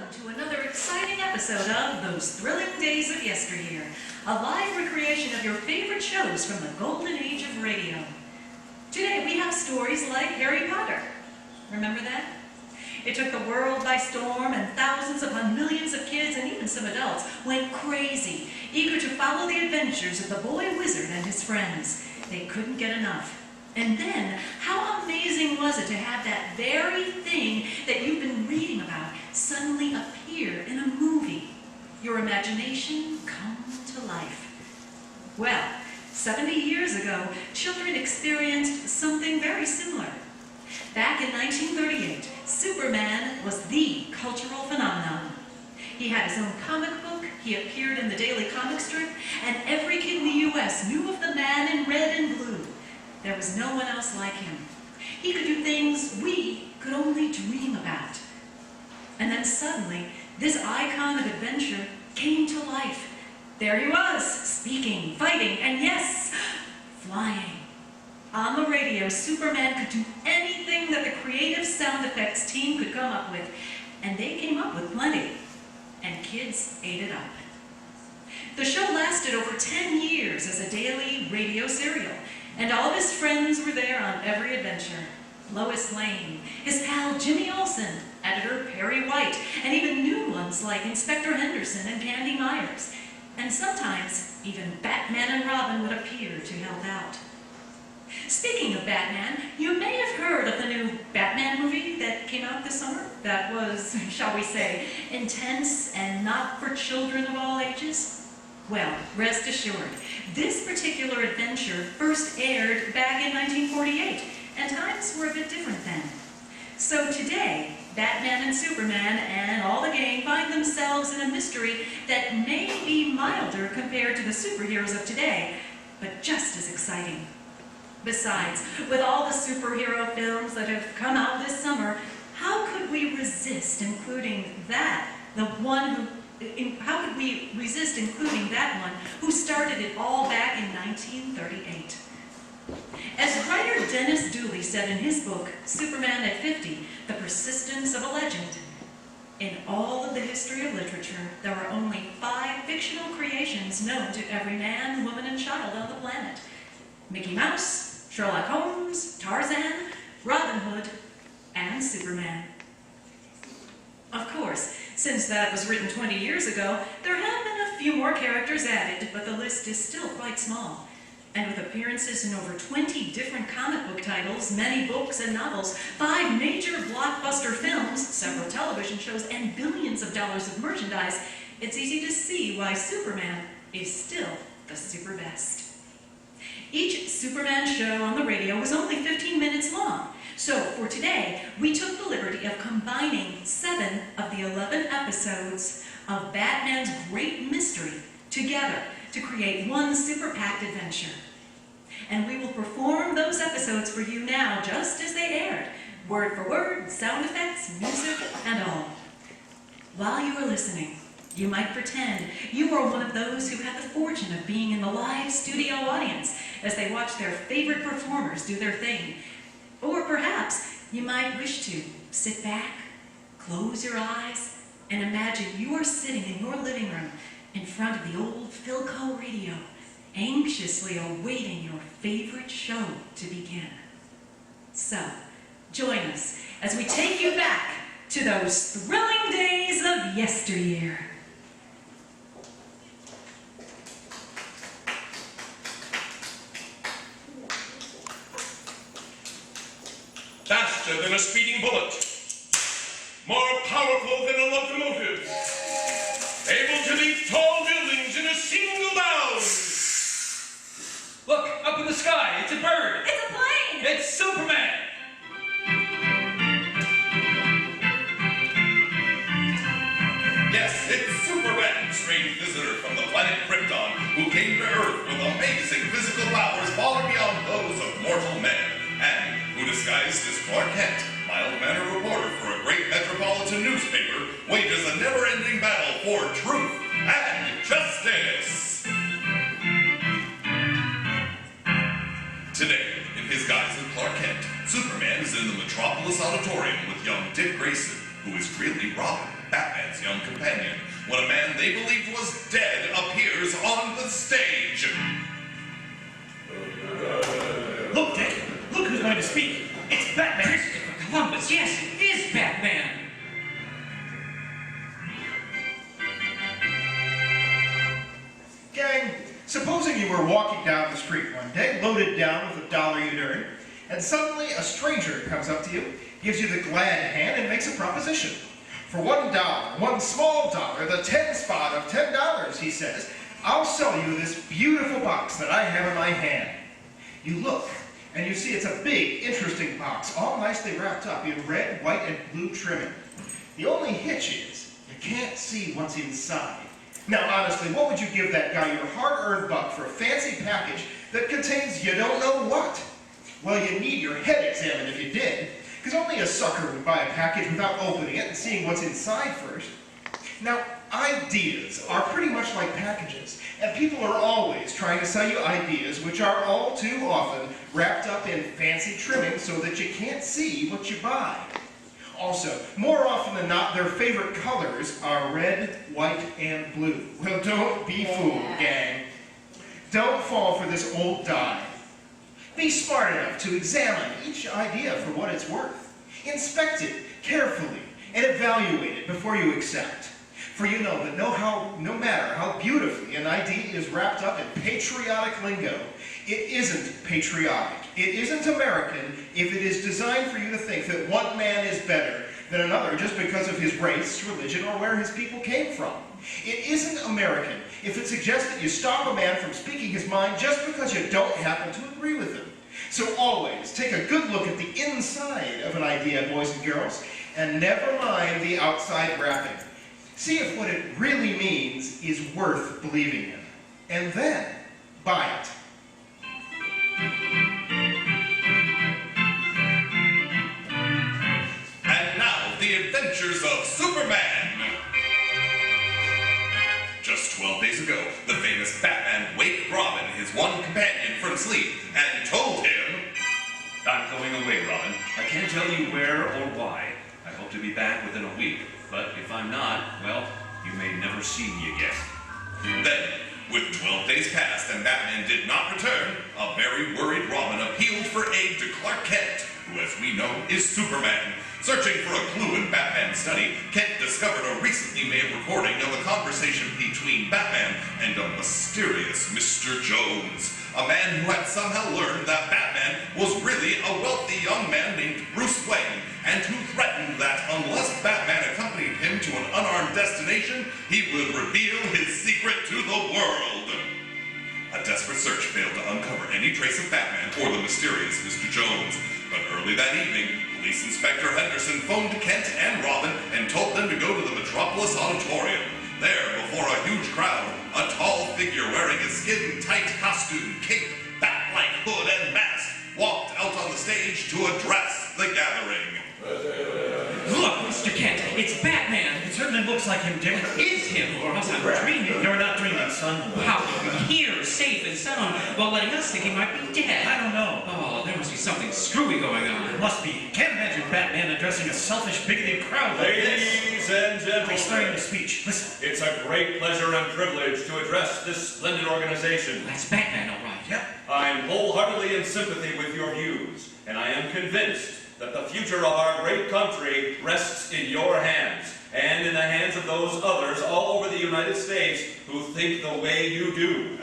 welcome to another exciting episode of Those Thrilling Days of Yesteryear, a live recreation of your favorite shows from the golden age of radio. Today we have stories like Harry Potter. Remember that? It took the world by storm, and thousands upon millions of kids and even some adults went crazy, eager to follow the adventures of the boy wizard and his friends. They couldn't get enough. And then, how amazing was it to have that very thing that you've been reading about suddenly appear in a movie? Your imagination come to life. Well, 70 years ago, children experienced something very similar. Back in 1938, Superman was the cultural phenomenon. He had his own comic book, he appeared in the daily comic strip, and every kid in the U.S. knew of the man in red and blue. There was no one else like him. He could do things we could only dream about. And then suddenly, this icon of adventure came to life. There he was, speaking, fighting, and yes, flying. On the radio, Superman could do anything that the creative sound effects team could come up with, and they came up with plenty, and kids ate it up. The show lasted over 10 years as a daily radio serial, and all of his friends were there on every adventure. Lois Lane, his pal Jimmy Olsen, editor Perry White, and even new ones like Inspector Henderson and Candy Myers. And sometimes, even Batman and Robin would appear to help out. Speaking of Batman, you may have heard of the new Batman movie that came out this summer. That was, shall we say, intense and not for children of all ages. Well, rest assured, this particular adventure first aired back in 1948, and times were a bit different then. So today, Batman and Superman and all the gang find themselves in a mystery that may be milder compared to the superheroes of today, but just as exciting. Besides, with all the superhero films that have come out this summer, how could we resist including that one who started it all back in 1938? As writer Dennis Dooley said in his book, Superman at 50, The Persistence of a Legend, in all of the history of literature, there are only 5 fictional creations known to every man, woman, and child on the planet. Mickey Mouse, Sherlock Holmes, Tarzan, Robin Hood, and Superman. Of course, since that was written 20 years ago, there have been a few more characters added, but the list is still quite small. And with appearances in over 20 different comic book titles, many books and novels, 5 major blockbuster films, several television shows, and billions of dollars of merchandise, it's easy to see why Superman is still the super best. Each Superman show on the radio was only 15 minutes long. So for today, we took the liberty of combining 7 of the 11 episodes of Batman's Great Mystery together to create one super-packed adventure. And we will perform those episodes for you now just as they aired, word for word, sound effects, music, and all. While you are listening, you might pretend you are one of those who had the fortune of being in the live studio audience as they watch their favorite performers do their thing. Or perhaps you might wish to sit back, close your eyes, and imagine you are sitting in your living room in front of the old Philco radio, anxiously awaiting your favorite show to begin. So, join us as we take you back to those thrilling days of yesteryear. Faster than a speeding bullet, more powerful than a locomotive, able to leap tall buildings in a single bound. Look, up in the sky, it's a bird. It's a plane! It's Superman. Yes, it's Superman, strange visitor from the planet Krypton, who came to Earth with amazing physical powers far beyond those of mortal men, and who disguised as Clark Kent, mild-mannered reporter for a great metropolitan newspaper, wages a never-ending battle for truth and justice. Today, in his guise of Clark Kent, Superman is in the Metropolis Auditorium with young Dick Grayson, who is really Robin, Batman's Batman's young companion when a man they believed was dead appears on the stage. Look, Dick. Look who's going to speak. It's Batman. Christopher Columbus, yes, it is Batman. Gang, supposing you were walking down the street one day, loaded down with a dollar you'd earned, and suddenly a stranger comes up to you, gives you the glad hand, and makes a proposition. For $1, one small dollar, the 10 spot of $10, he says, I'll sell you this beautiful box that I have in my hand. You look, and you see it's a big, interesting box, all nicely wrapped up in red, white, and blue trimming. The only hitch is, you can't see what's inside. Now, honestly, what would you give that guy your hard-earned buck for a fancy package that contains you don't know what? Well, you need your head examined if you did, because only a sucker would buy a package without opening it and seeing what's inside first. Now, ideas are pretty much like packages, and people are always trying to sell you ideas which are all too often wrapped up in fancy trimming so that you can't see what you buy. Also, more often than not, their favorite colors are red, white, and blue. Well, don't be fooled, gang. Don't fall for this old dye. Be smart enough to examine each idea for what it's worth. Inspect it carefully and evaluate it before you accept. For you know that no matter how beautifully an idea is wrapped up in patriotic lingo, it isn't patriotic. It isn't American if it is designed for you to think that one man is better than another just because of his race, religion, or where his people came from. It isn't American if it suggests that you stop a man from speaking his mind just because you don't happen to agree with him. So always take a good look at the inside of an idea, boys and girls, and never mind the outside wrapping. See if what it really means is worth believing in, and then buy it. And now, the adventures of Superman. Just 12 days ago, the famous Batman waked Robin, his one companion, from sleep and told him, I'm going away, Robin. I can't tell you where or why. I hope to be back within a week, but if I'm not, well, you may never see me again. Then, with 12 days passed and Batman did not return, a very worried Robin appealed for aid to Clark Kent, who, as we know, is Superman. Searching for a clue in Batman's study, Kent discovered a recently made recording of a conversation between Batman and a mysterious Mr. Jones, a man who had somehow learned that Batman was really a wealthy young man named Bruce Wayne, and who threatened that unless Batman accompanied him to an unarmed destination, he would reveal his secret to the world. A desperate search failed to uncover any trace of Batman or the mysterious Mr. Jones, but early that evening, Police Inspector Henderson phoned Kent and Robin and told them to go to the Metropolis Auditorium. There, before a huge crowd, a tall figure wearing a skin-tight costume, cape, bat-like hood, and mask walked out on the stage to address the gathering. Look, Mr. Kent, it's Batman. It certainly looks like him, Dick. Is him, or else I'm dreaming. You're not dreaming, son. How could he be here, safe and sound, while letting us think he might be dead? I don't know. Oh, there must be something screwy going on. Must be. Can't imagine Batman addressing a selfish, bigoted crowd like this. Ladies and He's starting gentlemen, the speech. Listen. it's a great pleasure and privilege to address this splendid organization. That's Batman, all right. Yep. I'm wholeheartedly in sympathy with your views, and I am convinced that the future of our great country rests in your hands, and in the hands of those others all over the United States who think the way you do.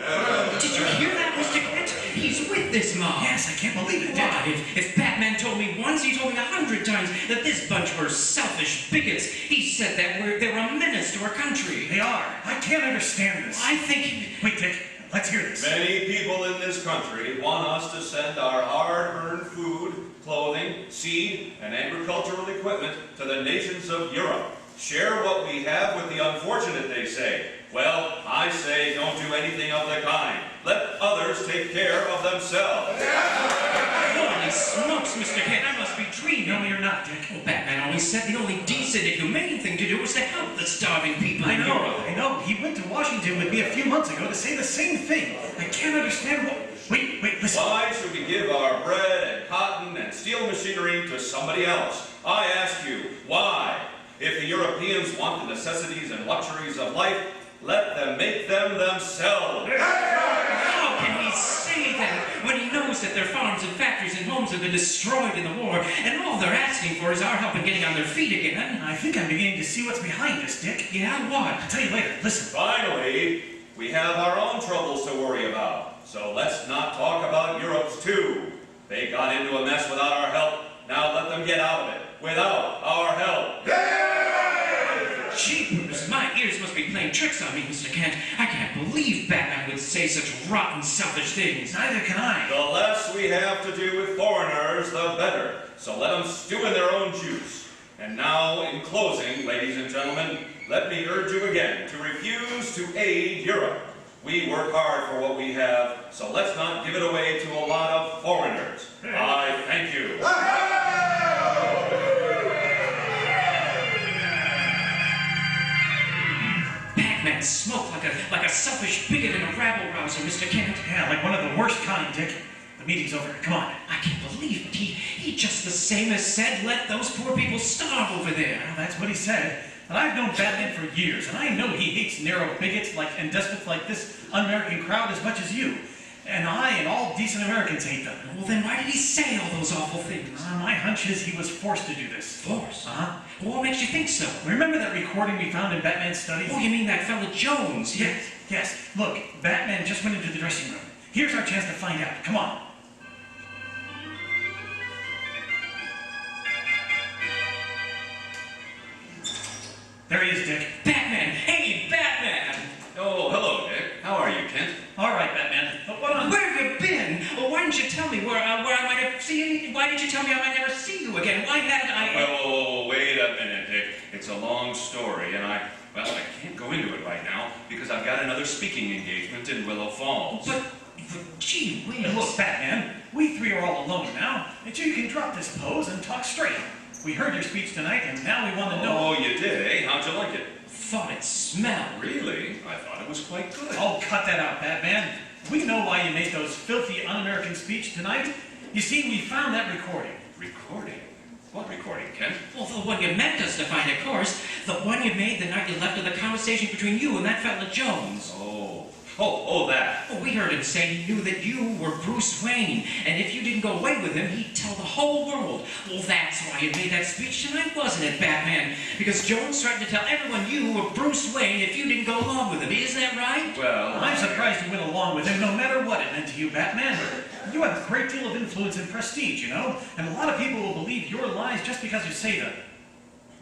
Did you hear that, Mr. Kent? He's with this mob. Yes, I can't believe it, Dick. Why, if Batman told me once, he told me 100 times that this bunch were selfish bigots. He said that they're a menace to our country. They are. I can't understand this. I think... Wait, Dick. Let's hear this. Many people in this country want us to send our hard-earned food, clothing, seed, and agricultural equipment to the nations of Europe. Share what we have with the unfortunate, they say. Well, I say don't do anything of the kind. Let others take care of themselves. Holy smokes, Mr. Kent, I must be dreaming. No, you're not, Dick. Well, Batman always said the only decent and humane thing to do was to help the starving people in Europe. I know. He went to Washington with me a few months ago to say the same thing. I can't understand what... Wait, listen. Why should we give our bread and cotton and steel machinery to somebody else? I ask you, why? If the Europeans want the necessities and luxuries of life, let them make them themselves. How can he say that when he knows that their farms and factories and homes have been destroyed in the war, and all they're asking for is our help in getting on their feet again? I think I'm beginning to see what's behind this, Dick. Yeah, what? I'll tell you later. Listen. Finally, we have our own troubles to worry about. So let's not talk about Europe's too. They got into a mess without our help. Now let them get out of it without our help. Jeepers, my ears must be playing tricks on me, Mr. Kent. I can't believe Batman would say such rotten, selfish things. Neither can I. The less we have to do with foreigners, the better. So let them stew in their own juice. And now, in closing, ladies and gentlemen, let me urge you again to refuse to aid Europe. We work hard for what we have, so let's not give it away to a lot of foreigners. I thank you. Batman smoked like a selfish bigot and a rabble-rouser, Mr. Kent. Yeah, like one of the worst kind, Dick. The meeting's over. Come on. I can't believe it. He just the same as said, let those poor people starve over there. Well, that's what he said. And I've known Batman for years, and I know he hates narrow bigots and despots like this un-American crowd as much as you. And I and all decent Americans hate them. Well, then why did he say all those awful things? My hunch is he was forced to do this. Forced? Uh-huh. Well, what makes you think so? Remember that recording we found in Batman's study? Oh, you mean that fella Jones? Yes. Look, Batman just went into the dressing room. Here's our chance to find out. Come on. There he is, Dick. Batman! Hey, Batman! Oh, hello, Dick. How are you, Kent? All right, Batman. But what on... Where have you been? Well, why didn't you tell me where I might have seen you? Why did you tell me I might never see you again? Why hadn't I... Whoa, wait a minute, Dick. It's a long story, and I can't go into it right now because I've got another speaking engagement in Willow Falls. But gee whiz. Look, Batman, we three are all alone now, and so you can drop this pose and talk straight. We heard your speech tonight, and now we want to know... Oh, you did, eh? How'd you like it? Thought it smelled. Really? I thought it was quite good. Oh, cut that out, Batman. We know why you made those filthy un-American speech tonight. You see, we found that recording. Recording? What recording, Kent? Well, the one you meant us to find, of course. The one you made the night you left of the conversation between you and that fella Jones. Oh, that. Well, we heard him say he knew that you were Bruce Wayne, and if you didn't go away with him, he'd tell the whole world. Well, that's why you made that speech tonight, wasn't it, Batman? Because Jones threatened to tell everyone you were Bruce Wayne if you didn't go along with him. Isn't that right? Well, I'm surprised you went along with him, no matter what it meant to you, Batman. You have a great deal of influence and prestige, you know, and a lot of people will believe your lies just because you say them.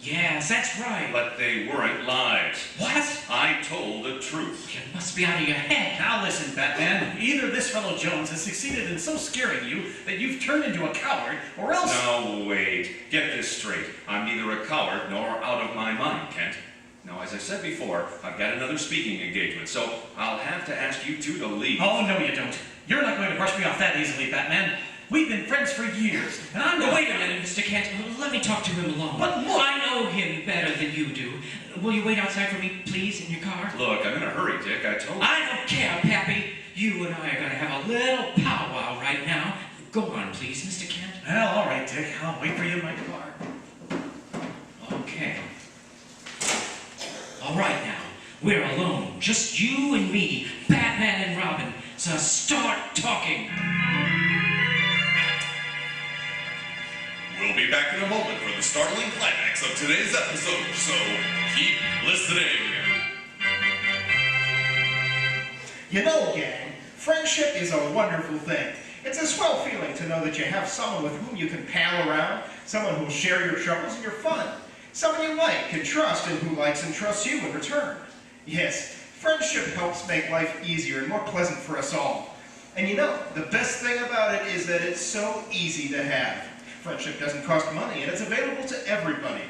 Yes, that's right. But they weren't lies. What? I told the truth. You must be out of your head. Now listen, Batman, either this fellow Jones has succeeded in so scaring you that you've turned into a coward, or else... No, wait. Get this straight. I'm neither a coward nor out of my mind, Kent. Now, as I said before, I've got another speaking engagement, so I'll have to ask you two to leave. Oh, no you don't. You're not going to brush me off that easily, Batman. We've been friends for years, and I'm going... Wait a minute, Mr. Kent. Let me talk to him alone. But look... I know him better than you do. Will you wait outside for me, please, in your car? Look, I'm in a hurry, Dick. I told you. I don't care, Pappy. You and I are going to have a little powwow right now. Go on, please, Mr. Kent. Well, all right, Dick. I'll wait for you in my car. Okay. All right now. We're alone. Just you and me, Batman and Robin. So start talking. We'll be back in a moment for the startling climax of today's episode, so keep listening. You know, gang, friendship is a wonderful thing. It's a swell feeling to know that you have someone with whom you can pal around, someone who will share your troubles and your fun, someone you like and trust and who likes and trusts you in return. Yes, friendship helps make life easier and more pleasant for us all. And you know, the best thing about it is that it's so easy to have. Friendship doesn't cost money, and it's available to everybody.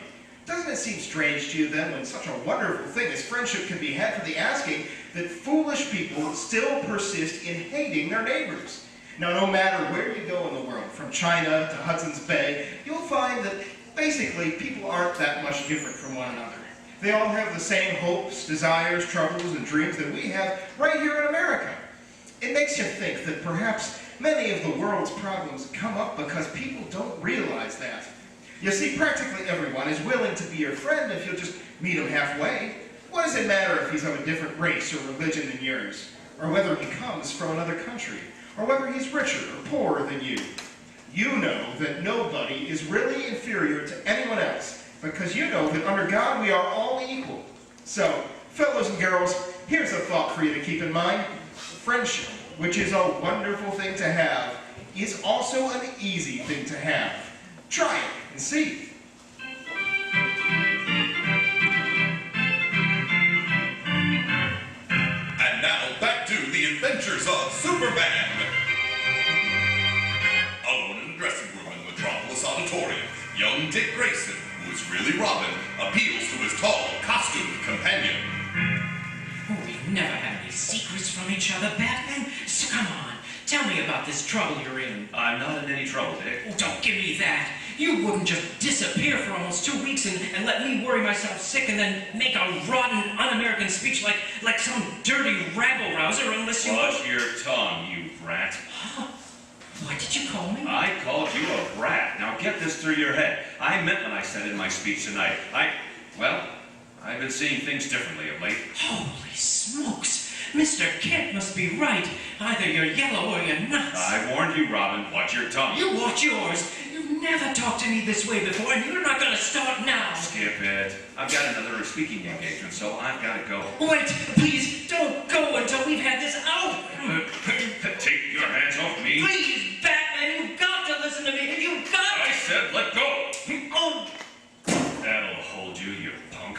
Doesn't it seem strange to you then, when such a wonderful thing as friendship can be had for the asking, that foolish people still persist in hating their neighbors? Now, no matter where you go in the world, from China to Hudson's Bay, you'll find that basically people aren't that much different from one another. They all have the same hopes, desires, troubles, and dreams that we have right here in America. It makes you think that perhaps many of the world's problems come up because people don't realize that. You see, practically everyone is willing to be your friend if you'll just meet him halfway. What does it matter if he's of a different race or religion than yours? Or whether he comes from another country? Or whether he's richer or poorer than you? You know that nobody is really inferior to anyone else, because you know that under God we are all equal. So, fellows and girls, here's a thought for you to keep in mind. Friendship, which is a wonderful thing to have, is also an easy thing to have. Try it and see. And now back to the adventures of Superman. Alone in the dressing room in Metropolis Auditorium, young Dick Grayson, who is really Robin, appeals to his tall, costumed companion. Oh, we've never had any secrets from each other, Batman. So come on, tell me about this trouble you're in. I'm not in any trouble, Dick. Oh, don't give me that. You wouldn't just disappear for almost 2 weeks and let me worry myself sick and then make a rotten, un-American speech like some dirty rabble-rouser unless you... Watch your tongue, you brat. Huh? What did you call me? I called you a brat. Now get this through your head. I meant what I said in my speech tonight. I've been seeing things differently of late. Holy smokes. Mr. Kent must be right. Either you're yellow or you're nuts. I warned you, Robin. Watch your tongue. You watch yours. You've never talked to me this way before, and you're not going to start now. Skip it. I've got another speaking engagement, so I've got to go. Wait, please, don't go until we've had this out. Take your hands off me. Please, Batman, you've got to listen to me. You've got to. I said let go. Oh, That'll hold you, you punk.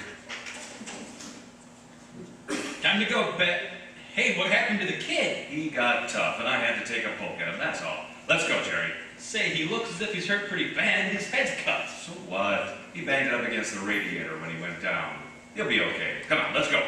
Time to go, Bet. Hey, what happened to the kid? He got tough, and I had to take a poke at him, that's all. Let's go, Jerry. Say, he looks as if he's hurt pretty bad. His head's cut. So what? He banged it up against the radiator when he went down. He'll be okay. Come on, let's go.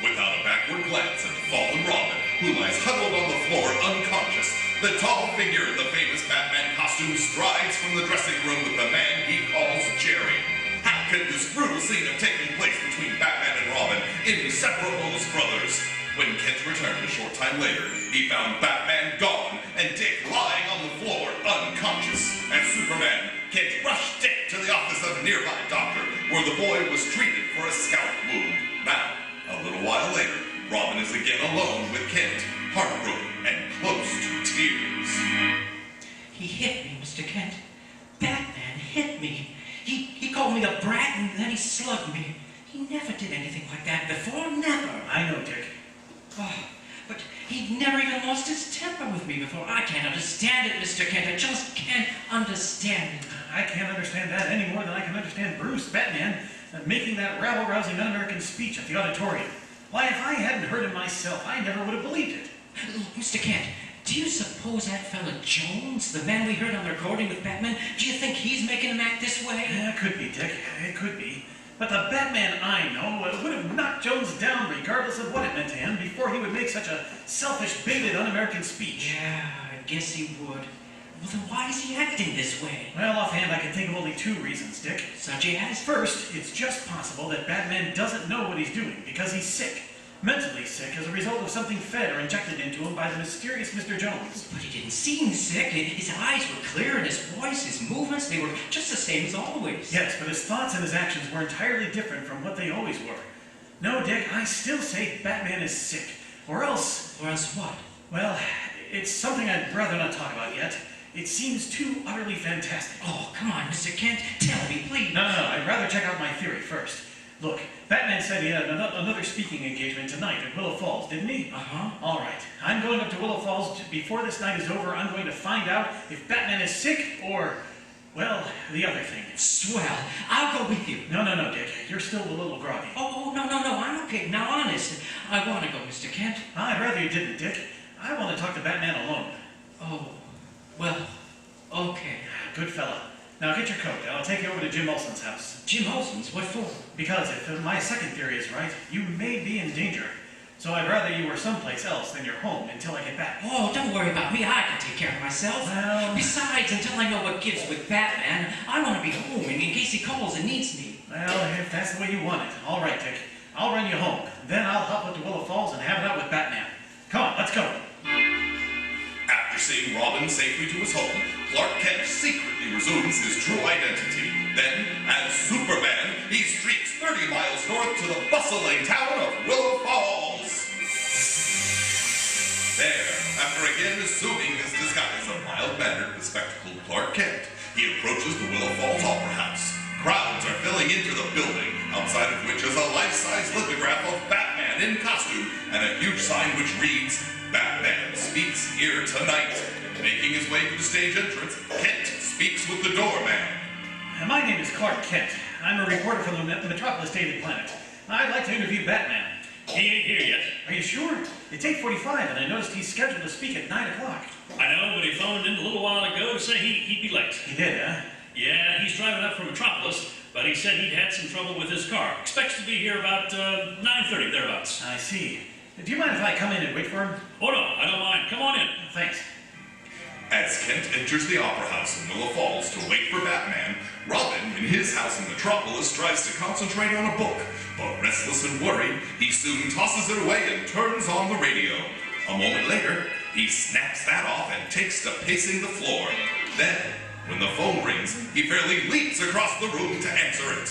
Without a backward glance at the fallen Robin, who lies huddled on the floor unconscious, the tall figure in the famous Batman costume strides from the dressing room with the man he calls Jerry. How could this brutal scene have taken place between Batman and Robin, inseparable as brothers? When Kent returned a short time later, he found Batman gone and Dick lying on the floor unconscious. As Superman, Kent rushed Dick to the office of a nearby doctor, where the boy was treated for a scalp wound. Now, a little while later, Robin is again alone with Kent, heartbroken and close to tears. he hit me, Mr. Kent. Batman hit me. He called me a brat and then he slugged me. He never did anything like that before, never. I know, Dick. Oh, but he'd never even lost his temper with me before. I can't understand it, Mr. Kent. I just can't understand it. I can't understand that any more than I can understand Bruce, Batman, making that rabble-rousing un-American speech at the auditorium. Why, if I hadn't heard him myself, I never would have believed it. Look, Mr. Kent, do you suppose that fella Jones, the man we heard on the recording with Batman, do you think he's making him act this way? Yeah, it could be, Dick. It could be. But the Batman I know would have knocked Jones down regardless of what it meant to him before he would make such a selfish, bigoted, un-American speech. Yeah, I guess he would. Well, then why is he acting this way? Well, offhand, I can think of only 2 reasons, Dick. Such as? First, it's just possible that Batman doesn't know what he's doing because he's sick. Mentally sick as a result of something fed or injected into him by the mysterious Mr. Jones. But he didn't seem sick. His eyes were clear and his voice, his movements, they were just the same as always. Yes, but his thoughts and his actions were entirely different from what they always were. No, Dick, I still say Batman is sick. Or else... Or else what? Well, it's something I'd rather not talk about yet. It seems too utterly fantastic. Oh, come on, Mr. Kent. Tell me, please. No, I'd rather check out my theory first. Look, Batman said he had another speaking engagement tonight at Willow Falls, didn't he? Uh-huh. All right. I'm going up to Willow Falls before this night is over. I'm going to find out if Batman is sick or, well, the other thing. Swell. I'll go with you. No, Dick. You're still a little groggy. Oh, no. I'm okay. Now, honest. I want to go, Mr. Kent. I'd rather you didn't, Dick. I want to talk to Batman alone. Oh, well, okay. Good fella. Now get your coat. I'll take you over to Jim Olsen's house. Jim Olsen's? What for? Because if my second theory is right, you may be in danger. So I'd rather you were someplace else than your home until I get back. Oh, don't worry about me. I can take care of myself. Well... Besides, until I know what gives with Batman, I want to be home in case he calls and needs me. Well, if that's the way you want it. All right, Dick. I'll run you home. Then I'll hop up to Willow Falls and have it out with Batman. Come on, let's go. After seeing Robin safely to his home, Clark Kent secretly resumes his true identity. Then, as Superman, he streaks 30 miles north to the bustling town of Willow Falls. There, after again assuming his disguise of mild-mannered, bespectacled Clark Kent, he approaches the Willow Falls Opera House. Crowds are filling into the building, outside of which is a life-size lithograph of Batman in costume and a huge sign which reads, "Batman speaks here tonight." Making his way to the stage entrance, Kent speaks with the doorman. My name is Clark Kent. I'm a reporter from the Metropolis Daily Planet. I'd like to interview Batman. He ain't here yet. Are you sure? It's 8:45, and I noticed he's scheduled to speak at 9 o'clock. I know, but he phoned in a little while ago to say he'd be late. He did, huh? Yeah, he's driving up from Metropolis, but he said he'd had some trouble with his car. Expects to be here about 9:30, thereabouts. I see. Do you mind if I come in and wait for him? Oh no, I don't mind. Come on in. Thanks. As Kent enters the Opera House in Willow Falls to wait for Batman, Robin, in his house in Metropolis, tries to concentrate on a book. But restless and worried, he soon tosses it away and turns on the radio. A moment later, he snaps that off and takes to pacing the floor. Then, when the phone rings, he fairly leaps across the room to answer it.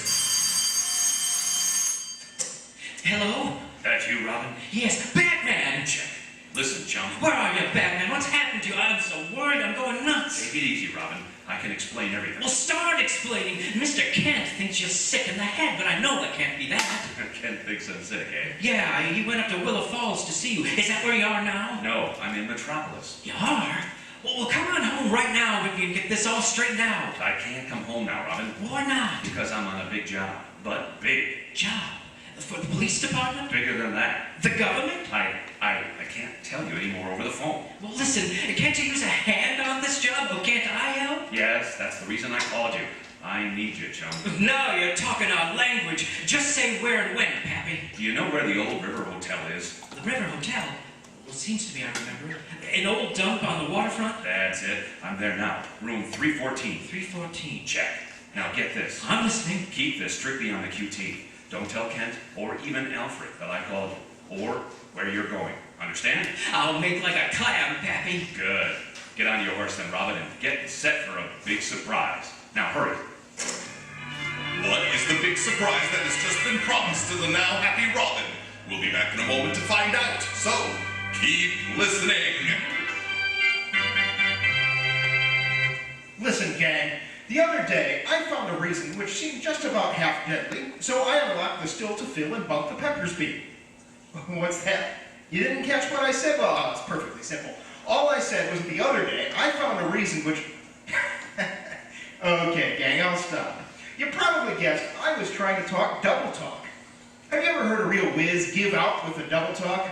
Hello? That you, Robin? Yes, Batman! Check. Listen, chum. Where are you, Batman? What's happened to you? I'm so worried I'm going nuts. Take it easy, Robin. I can explain everything. Well, start explaining. Mr. Kent thinks you're sick in the head, but I know it can't be that. Kent thinks I'm sick, eh? Yeah, he went up to Willow Falls to see you. Is that where you are now? No, I'm in Metropolis. You are? Well, come on home right now if you can get this all straightened out. I can't come home now, Robin. Why not? Because I'm on a big job. But big. Job? For the police department? Bigger than that. The government? I can't tell you anymore over the phone. Well, listen, can't you use a hand on this job, or can't I help? Yes, that's the reason I called you. I need you, chum. Now you're talking our language. Just say where and when, Pappy. Do you know where the old River Hotel is? The River Hotel? Well, seems to me I remember. An old dump on the waterfront? That's it. I'm there now. Room 314. 314. Check. Now get this. I'm listening. Keep this strictly on the QT. Don't tell Kent or even Alfred that I called or where you're going. Understand? I'll make like a clam, Pappy. Good. Get on your horse then, Robin, and get set for a big surprise. Now hurry. What is the big surprise that has just been promised to the now happy Robin? We'll be back in a moment to find out. So, keep listening. Listen, gang. The other day, I found a reason which seemed just about half deadly, so I unlocked the still to fill and bumped the peppers beat. What's that? You didn't catch what I said? Well, it's perfectly simple. All I said was that the other day, I found a reason which... Okay, gang, I'll stop. You probably guessed I was trying to talk double talk. Have you ever heard a real whiz give out with a double talk?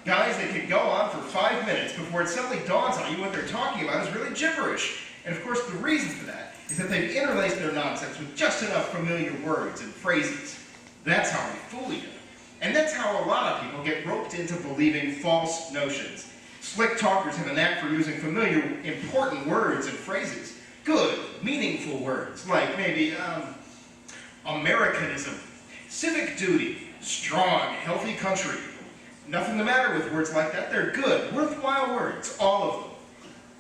Guys, they can go on for 5 minutes before it suddenly dawns on you what they're talking about is really gibberish. And of course, the reason for that is that they've interlaced their nonsense with just enough familiar words and phrases. That's how they fool you. And that's how a lot of people get roped into believing false notions. Slick talkers have a knack for using familiar, important words and phrases. Good, meaningful words, like maybe, Americanism, civic duty, strong, healthy country. Nothing the matter with words like that. They're good, worthwhile words, all of them.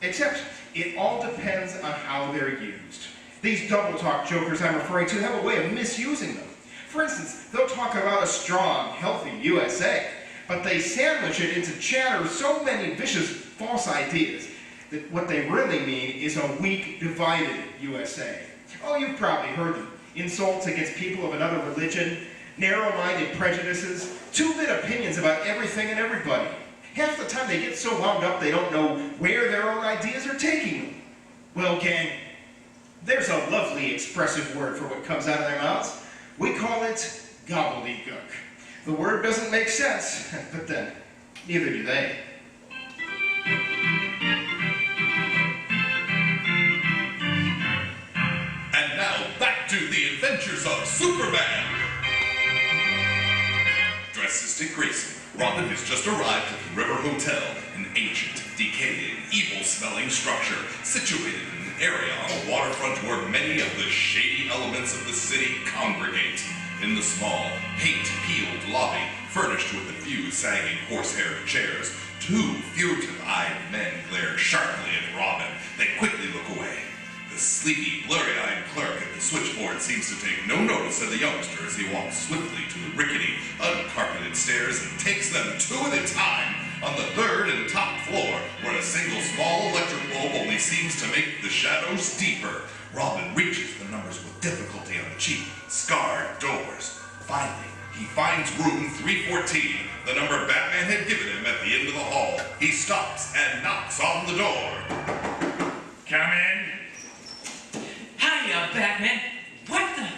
Except, it all depends on how they're used. These double talk jokers I'm referring to have a way of misusing them. For instance, they'll talk about a strong, healthy USA, but they sandwich it into chatter so many vicious, false ideas that what they really mean is a weak, divided USA. Oh, you've probably heard them. Insults against people of another religion, narrow-minded prejudices, two-bit opinions about everything and everybody. Half the time they get so wound up they don't know where their own ideas are taking them. Well, gang, there's a lovely expressive word for what comes out of their mouths. We call it gobbledygook. The word doesn't make sense, but then, neither do they. And now, back to the adventures of Superman. Dressed as Dick Grayson, Robin has just arrived at the River Hotel, an ancient, decaying, evil-smelling structure situated in an area on the waterfront where many of the shady elements of the city congregate. In the small, paint-peeled lobby, furnished with a few sagging horsehair chairs, Two furtive-eyed men glare sharply at Robin, then quickly look away. The sleepy, blurry-eyed clerk at the switchboard seems to take no notice of the youngster as he walks swiftly to the rickety, uncarpeted stairs and takes them two at a time on the third and top floor, where a single small electric bulb only seems to make the shadows deeper. Robin reaches the numbers with difficulty on the cheap, scarred doors. Finally, he finds room 314, the number Batman had given him at the end of the hall. He stops and knocks on the door. Come in. Hiya, Batman. What the?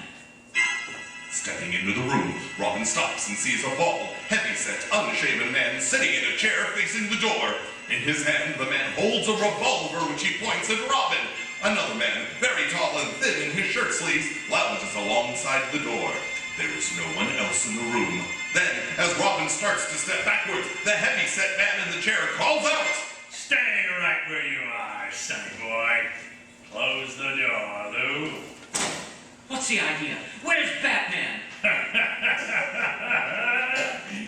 Stepping into the room, Robin stops and sees a bald, heavy-set, unshaven man sitting in a chair facing the door. In his hand, the man holds a revolver which he points at Robin. Another man, very tall and thin in his shirt sleeves, lounges alongside the door. There is no one else in the room. Then, as Robin starts to step backwards, the heavy-set man in the chair calls out, Stay right where you are, sonny boy. Close the door, Lou. What's the idea? Where's Batman?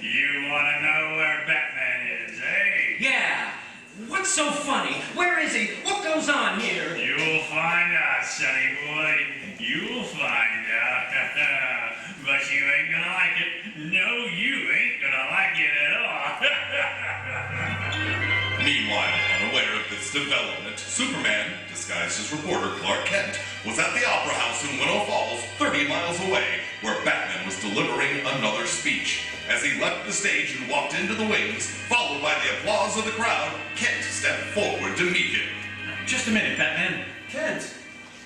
You want to know where Batman is, eh? Yeah. What's so funny? Where is he? What goes on here? You'll find out, sonny boy. You'll find out. But you ain't gonna like it. No, you ain't gonna like it at all. Meanwhile, unaware of this development, Superman, disguised as reporter Clark Kent, was at the Opera House in Winnow Falls, 30 miles away, where Batman was delivering another speech. As he left the stage and walked into the wings, followed by the applause of the crowd, Kent stepped forward to meet him. Just a minute, Batman. Kent,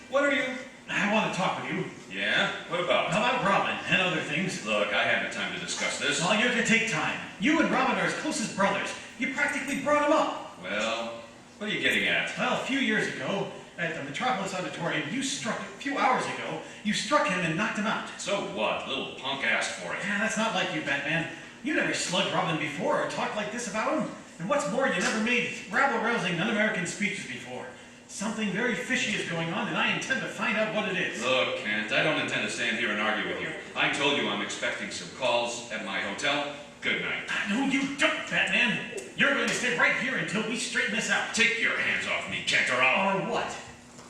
what are you? I want to talk with you. Yeah? What about? How about Robin and other things? Look, I haven't time to discuss this. Well, you're to take time. You and Robin are as close as brothers. You practically brought him up. Well, what are you getting at? Well, a few years ago, at the Metropolis Auditorium, a few hours ago, you struck him and knocked him out. So what? Little punk asked for it. Yeah, that's not like you, Batman. You never slugged Robin before or talked like this about him. And what's more, you never made rabble-rousing, un-American speeches before. Something very fishy is going on, and I intend to find out what it is. Look, Kent, I don't intend to stand here and argue with you. I told you I'm expecting some calls at my hotel. Good night. No, you don't, Batman. You're going to stay right here until we straighten this out. Take your hands off me, Kent, or I'll... Or what?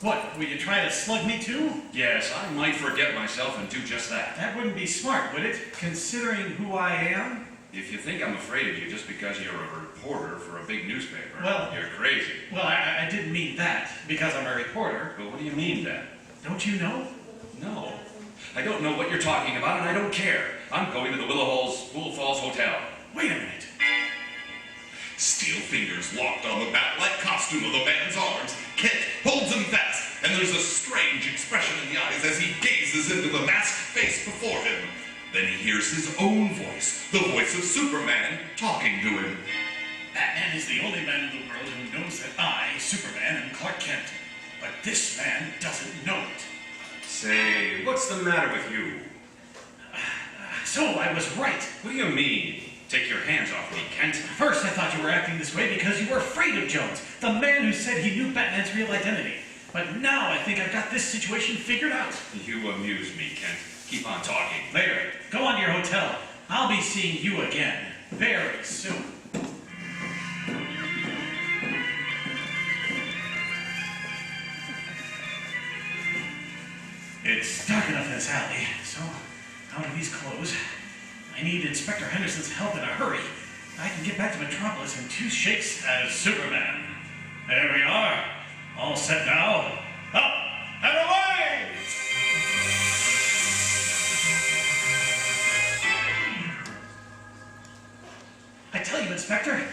What, will you try to slug me too? Yes, I might forget myself and do just that. That wouldn't be smart, would it? Considering who I am? If you think I'm afraid of you just because you're a reporter for a big newspaper, Well- you're crazy. Well, I didn't mean that, because I'm a reporter. But what do you mean then? Don't you know? No. I don't know what you're talking about, and I don't care. I'm going to the Willow Falls Hotel. Wait a minute. Steel fingers locked on the bat-like costume of the man's arms. Kent holds him fast, and there's a strange expression in the eyes as he gazes into the masked face before him. Then he hears his own voice, the voice of Superman, talking to him. Batman is the only man in the world who knows that I, Superman, am Clark Kent. But this man doesn't know it. Say, what's the matter with you? So I was right. What do you mean? Take your hands off me, Kent. First, I thought you were acting this way because you were afraid of Jones, the man who said he knew Batman's real identity. But now I think I've got this situation figured out. You amuse me, Kent. Keep on talking. Later, go on to your hotel. I'll be seeing you again very soon. It's dark enough in this alley, so out of these clothes. I need Inspector Henderson's help in a hurry. I can get back to Metropolis in 2 shakes as Superman. There we are. All set now. Up and away! I tell you, Inspector,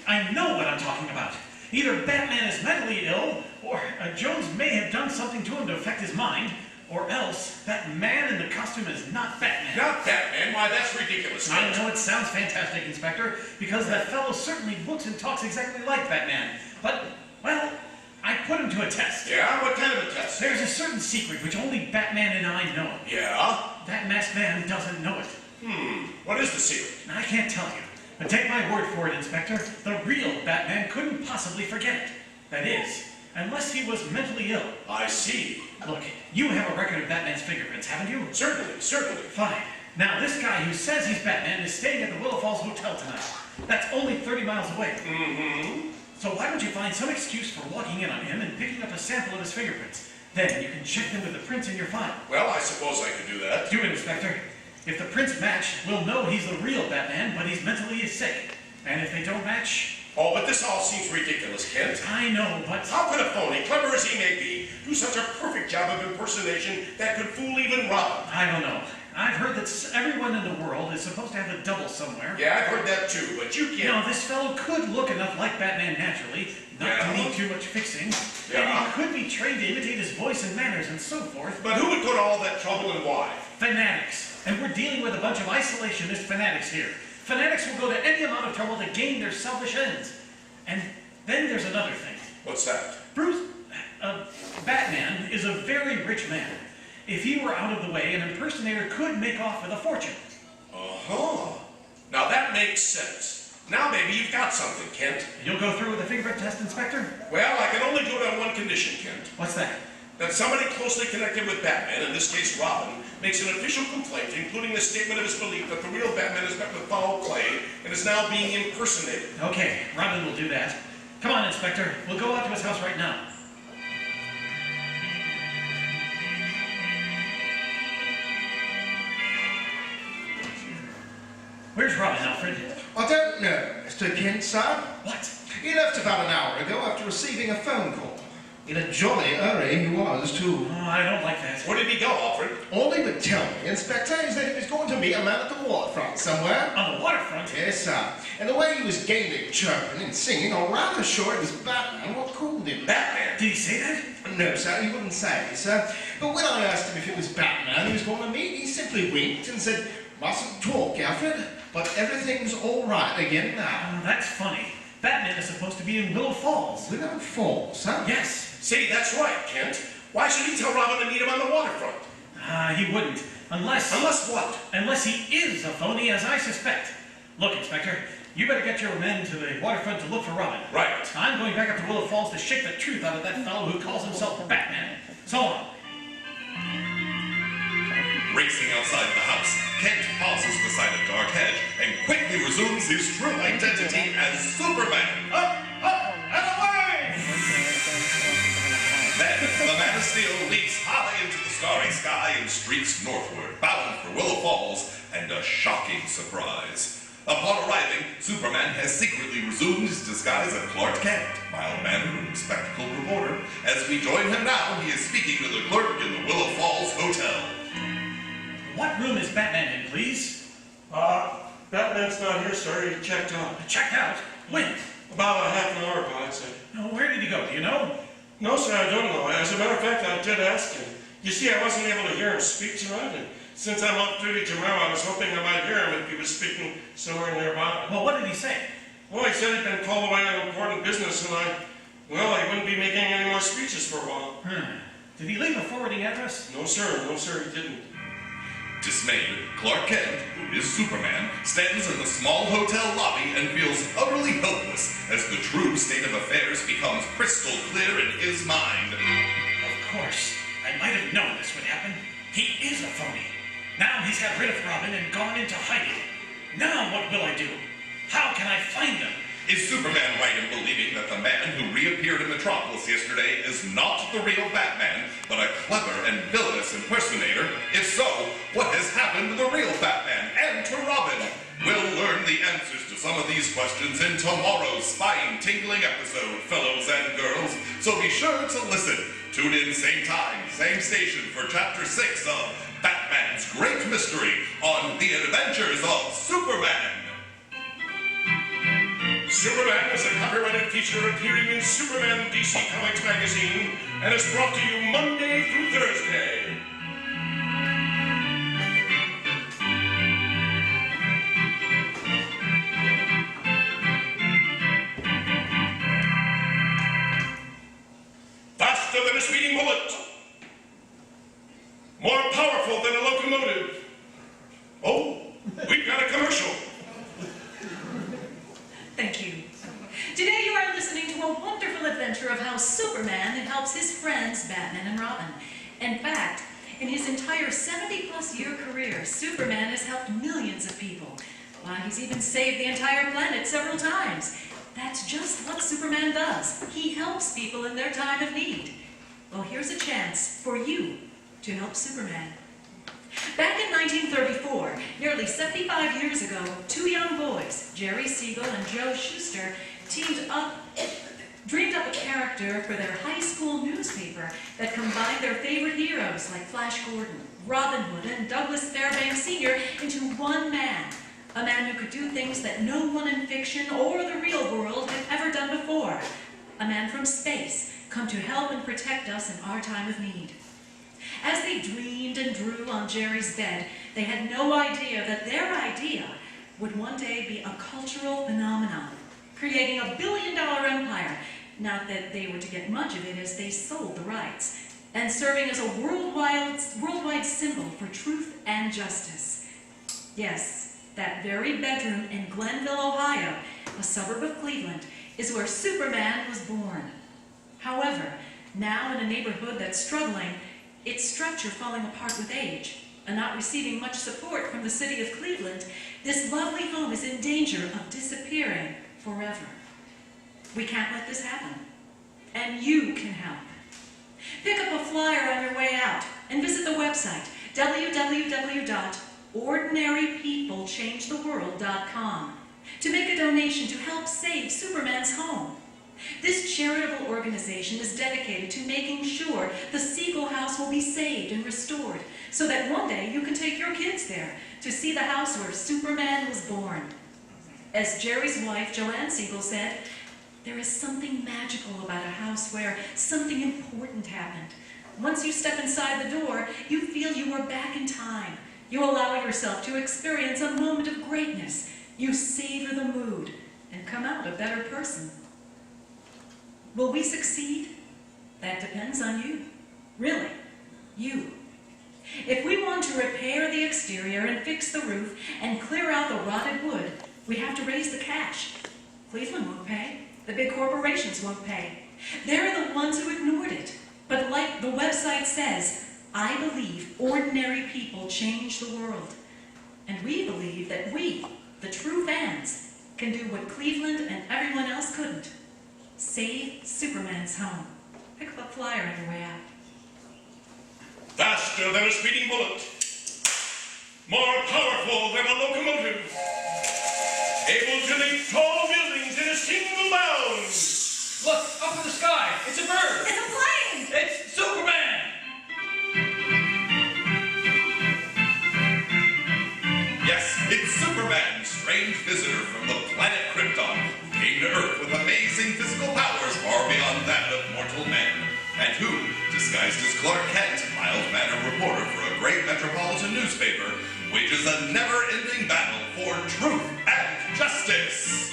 I know what I'm talking about. Either Batman is mentally ill, or Jones may have done something to him to affect his mind, or else that man in the costume is not Batman. Not Batman? Why, that's ridiculous. I know it sounds fantastic, Inspector, because that fellow certainly looks and talks exactly like Batman. But, well, I put him to a test. Yeah? What kind of a test? There's a certain secret which only Batman and I know. Yeah? That masked man doesn't know it. What is the secret? I can't tell you. But take my word for it, Inspector, the real Batman couldn't possibly forget it. That is, unless he was mentally ill. I see. Look, you have a record of Batman's fingerprints, haven't you? Certainly. Fine. Now, this guy who says he's Batman is staying at the Willow Falls Hotel tonight. That's only 30 miles away. Mm-hmm. So why don't you find some excuse for walking in on him and picking up a sample of his fingerprints? Then you can check them with the prints in your file. Well, I suppose I could do that. Do it, Inspector. If the prints match, we'll know he's the real Batman, but he's mentally sick. And if they don't match... Oh, but this all seems ridiculous, Kent. I know, but... How could a phony, clever as he may be, do such a perfect job of impersonation that could fool even Robin? I don't know. I've heard that everyone in the world is supposed to have a double somewhere. Yeah, I've heard that too, but you can't... Now, this fellow could look enough like Batman naturally, not to need too much fixing. Yeah. And he could be trained to imitate his voice and manners and so forth. But who would go to all that trouble and why? Fanatics. And we're dealing with a bunch of isolationist fanatics here. Fanatics will go to any amount of trouble to gain their selfish ends. And then there's another thing. What's that? Batman is a very rich man. If he were out of the way, an impersonator could make off with a fortune. Uh-huh. Now that makes sense. Now maybe you've got something, Kent. You'll go through with the fingerprint test, Inspector? Well, I can only do it on one condition, Kent. What's that? That somebody closely connected with Batman, in this case Robin, makes an official complaint, including the statement of his belief that the real Batman is met with foul play and is now being impersonated. Okay, Robin will do that. Come on, Inspector. We'll go out to his house right now. Where's Robin, Alfred? I don't know, Mr. Kent, sir. What? He left about an hour ago after receiving a phone call. In a jolly hurry he was, too. Oh, I don't like that. Where did he go, Alfred? All he would tell me, Inspector, is that he was going to meet a man at the waterfront somewhere. On the waterfront? Yes, sir. And the way he was gaily chirping and singing, I'm rather sure it was Batman what called him. Batman? Did he say that? No, sir, he wouldn't say, sir. But when I asked him if it was Batman he was going to meet, he simply winked and said, "Mustn't talk, Alfred, but everything's all right again now." Oh, that's funny. Batman is supposed to be in Willow Falls. Willow Falls, huh? Yes. See, that's right, Kent. Why should he tell Robin to meet him on the waterfront? He wouldn't. Unless... Unless what? Unless he is a phony, as I suspect. Look, Inspector, you better get your men to the waterfront to look for Robin. Right. I'm going back up to Willow Falls to shake the truth out of that fellow who calls himself Batman. So long. Racing outside the house, Kent pauses beside a dark hedge and quickly resumes his true identity as Superman. Up, and away! Then, the Man of Steel leaps high into the starry sky and streaks northward, bound for Willow Falls, and a shocking surprise. Upon arriving, Superman has secretly resumed his disguise of Clark Kent, mild-mannered and spectacled reporter. As we join him now, he is speaking to the clerk in the Willow Falls Hotel. What room is Batman in, please? Batman's not here, sir. He checked out. Checked out? When? About a half an hour ago, I'd say. No, where did he go? Do you know? No, sir, I don't know. As a matter of fact, I did ask him. You see, I wasn't able to hear him speak tonight, and since I'm off duty tomorrow, I was hoping I might hear him if he was speaking somewhere nearby. Well, what did he say? Well, he said he'd been called away on important business, and I wouldn't be making any more speeches for a while. Did he leave a forwarding address? No, sir, he didn't. Dismayed, Clark Kent, who is Superman, stands in the small hotel lobby and feels utterly helpless as the true state of affairs becomes crystal clear in his mind. Of course. I might have known this would happen. He is a phony. Now he's got rid of Robin and gone into hiding. Now what will I do? How can I find him? Is Superman right in believing that the man who reappeared in Metropolis yesterday is not the real Batman, but a clever and villainous impersonator? If so, what has happened to the real Batman and to Robin? We'll learn the answers to some of these questions in tomorrow's spine-tingling episode, fellows and girls. So be sure to listen. Tune in same time, same station for Chapter 6 of Batman's Great Mystery on The Adventures of Superman. Superman is a copyrighted feature appearing in Superman DC Comics magazine and is brought to you Monday through Thursday. Faster than a speeding bullet. More powerful than a locomotive. Oh, we've got a commercial. Thank you. Today you are listening to a wonderful adventure of how Superman helps his friends Batman and Robin. In fact, in his entire 70-plus year career, Superman has helped millions of people. Why, he's even saved the entire planet several times. That's just what Superman does. He helps people in their time of need. Well, here's a chance for you to help Superman. Back in 1934, nearly 75 years ago, two young boys, Jerry Siegel and Joe Shuster, dreamed up a character for their high school newspaper that combined their favorite heroes like Flash Gordon, Robin Hood, and Douglas Fairbanks Sr. into one man. A man who could do things that no one in fiction or the real world had ever done before. A man from space, come to help and protect us in our time of need. As they dreamed and drew on Jerry's bed, they had no idea that their idea would one day be a cultural phenomenon, creating a billion-dollar empire. Not that they were to get much of it, as they sold the rights, and serving as a worldwide symbol for truth and justice. Yes, that very bedroom in Glenville, Ohio, a suburb of Cleveland, is where Superman was born. However, now in a neighborhood that's struggling, its structure falling apart with age, and not receiving much support from the city of Cleveland, this lovely home is in danger of disappearing forever. We can't let this happen, and you can help. Pick up a flyer on your way out and visit the website www.ordinarypeoplechangetheworld.com to make a donation to help save Superman's home. This charitable organization is dedicated to making sure the Siegel house will be saved and restored, so that one day you can take your kids there to see the house where Superman was born. As Jerry's wife, Joanne Siegel, said, there is something magical about a house where something important happened. Once you step inside the door, you feel you are back in time. You allow yourself to experience a moment of greatness. You savor the mood and come out a better person. Will we succeed? That depends on you. Really, you. If we want to repair the exterior and fix the roof and clear out the rotted wood, we have to raise the cash. Cleveland won't pay. The big corporations won't pay. They're the ones who ignored it. But like the website says, I believe ordinary people change the world. And we believe that we, the true fans, can do what Cleveland and everyone else couldn't. Save Superman's home. Pick up a flyer on your way out. Faster than a speeding bullet. More powerful than a locomotive. Able to leap tall buildings in a single bound. Look, up in the sky. It's a bird. It's a plane! It's Superman. Yes, it's Superman, strange visitor from the planet Krypton, who came to Earth with amazing physical powers far beyond that of mortal men, and who, disguised as Clark Kent, mild-mannered reporter for a great metropolitan newspaper, wages a never-ending battle for truth and justice.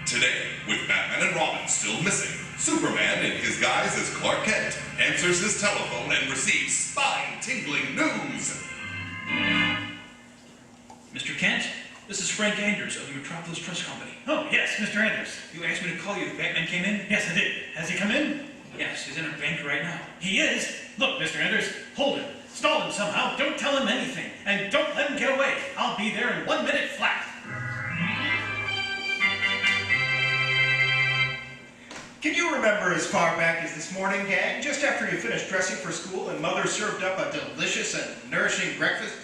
Today, with Batman and Robin still missing, Superman, in his guise as Clark Kent, answers his telephone and receives spine-tingling news. Mr. Kent, this is Frank Anders of the Metropolis Trust Company. Oh, yes, Mr. Anders. You asked me to call you if Batman came in? Yes, I did. Has he come in? Yes, he's in a bank right now. He is? Look, Mr. Anders, hold him. Stall him somehow. Don't tell him anything. And don't let him get away. I'll be there in 1 minute flat. Can you remember as far back as this morning, gang, just after you finished dressing for school and Mother served up a delicious and nourishing breakfast?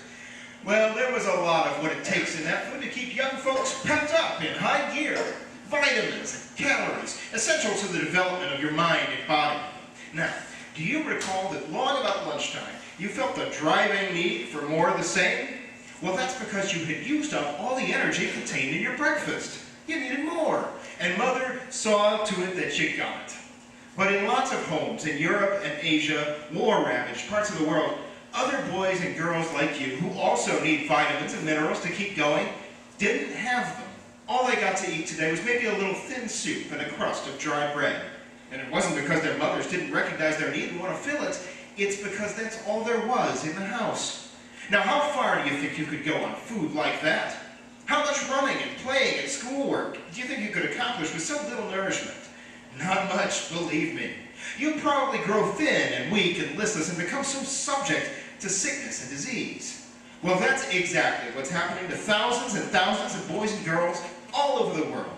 Well, there was a lot of what it takes in that food to keep young folks pepped up in high gear. Vitamins and calories, essential to the development of your mind and body. Now, do you recall that long about lunchtime, you felt the driving need for more of the same? Well, that's because you had used up all the energy contained in your breakfast. You needed more, and Mother saw to it that you got it. But in lots of homes in Europe and Asia, war-ravaged parts of the world, other boys and girls like you, who also need vitamins and minerals to keep going, didn't have them. All they got to eat today was maybe a little thin soup and a crust of dry bread. And it wasn't because their mothers didn't recognize their need and want to fill it. It's because that's all there was in the house. Now, how far do you think you could go on food like that? How much running and playing and schoolwork do you think you could accomplish with so little nourishment? Not much, believe me. You'd probably grow thin and weak and listless and become so subject to sickness and disease. Well, that's exactly what's happening to thousands and thousands of boys and girls all over the world,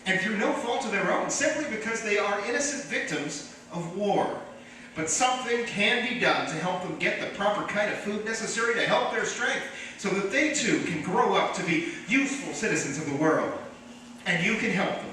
and through no fault of their own, simply because they are innocent victims of war. But something can be done to help them get the proper kind of food necessary to help their strength, so that they too can grow up to be useful citizens of the world. And you can help them.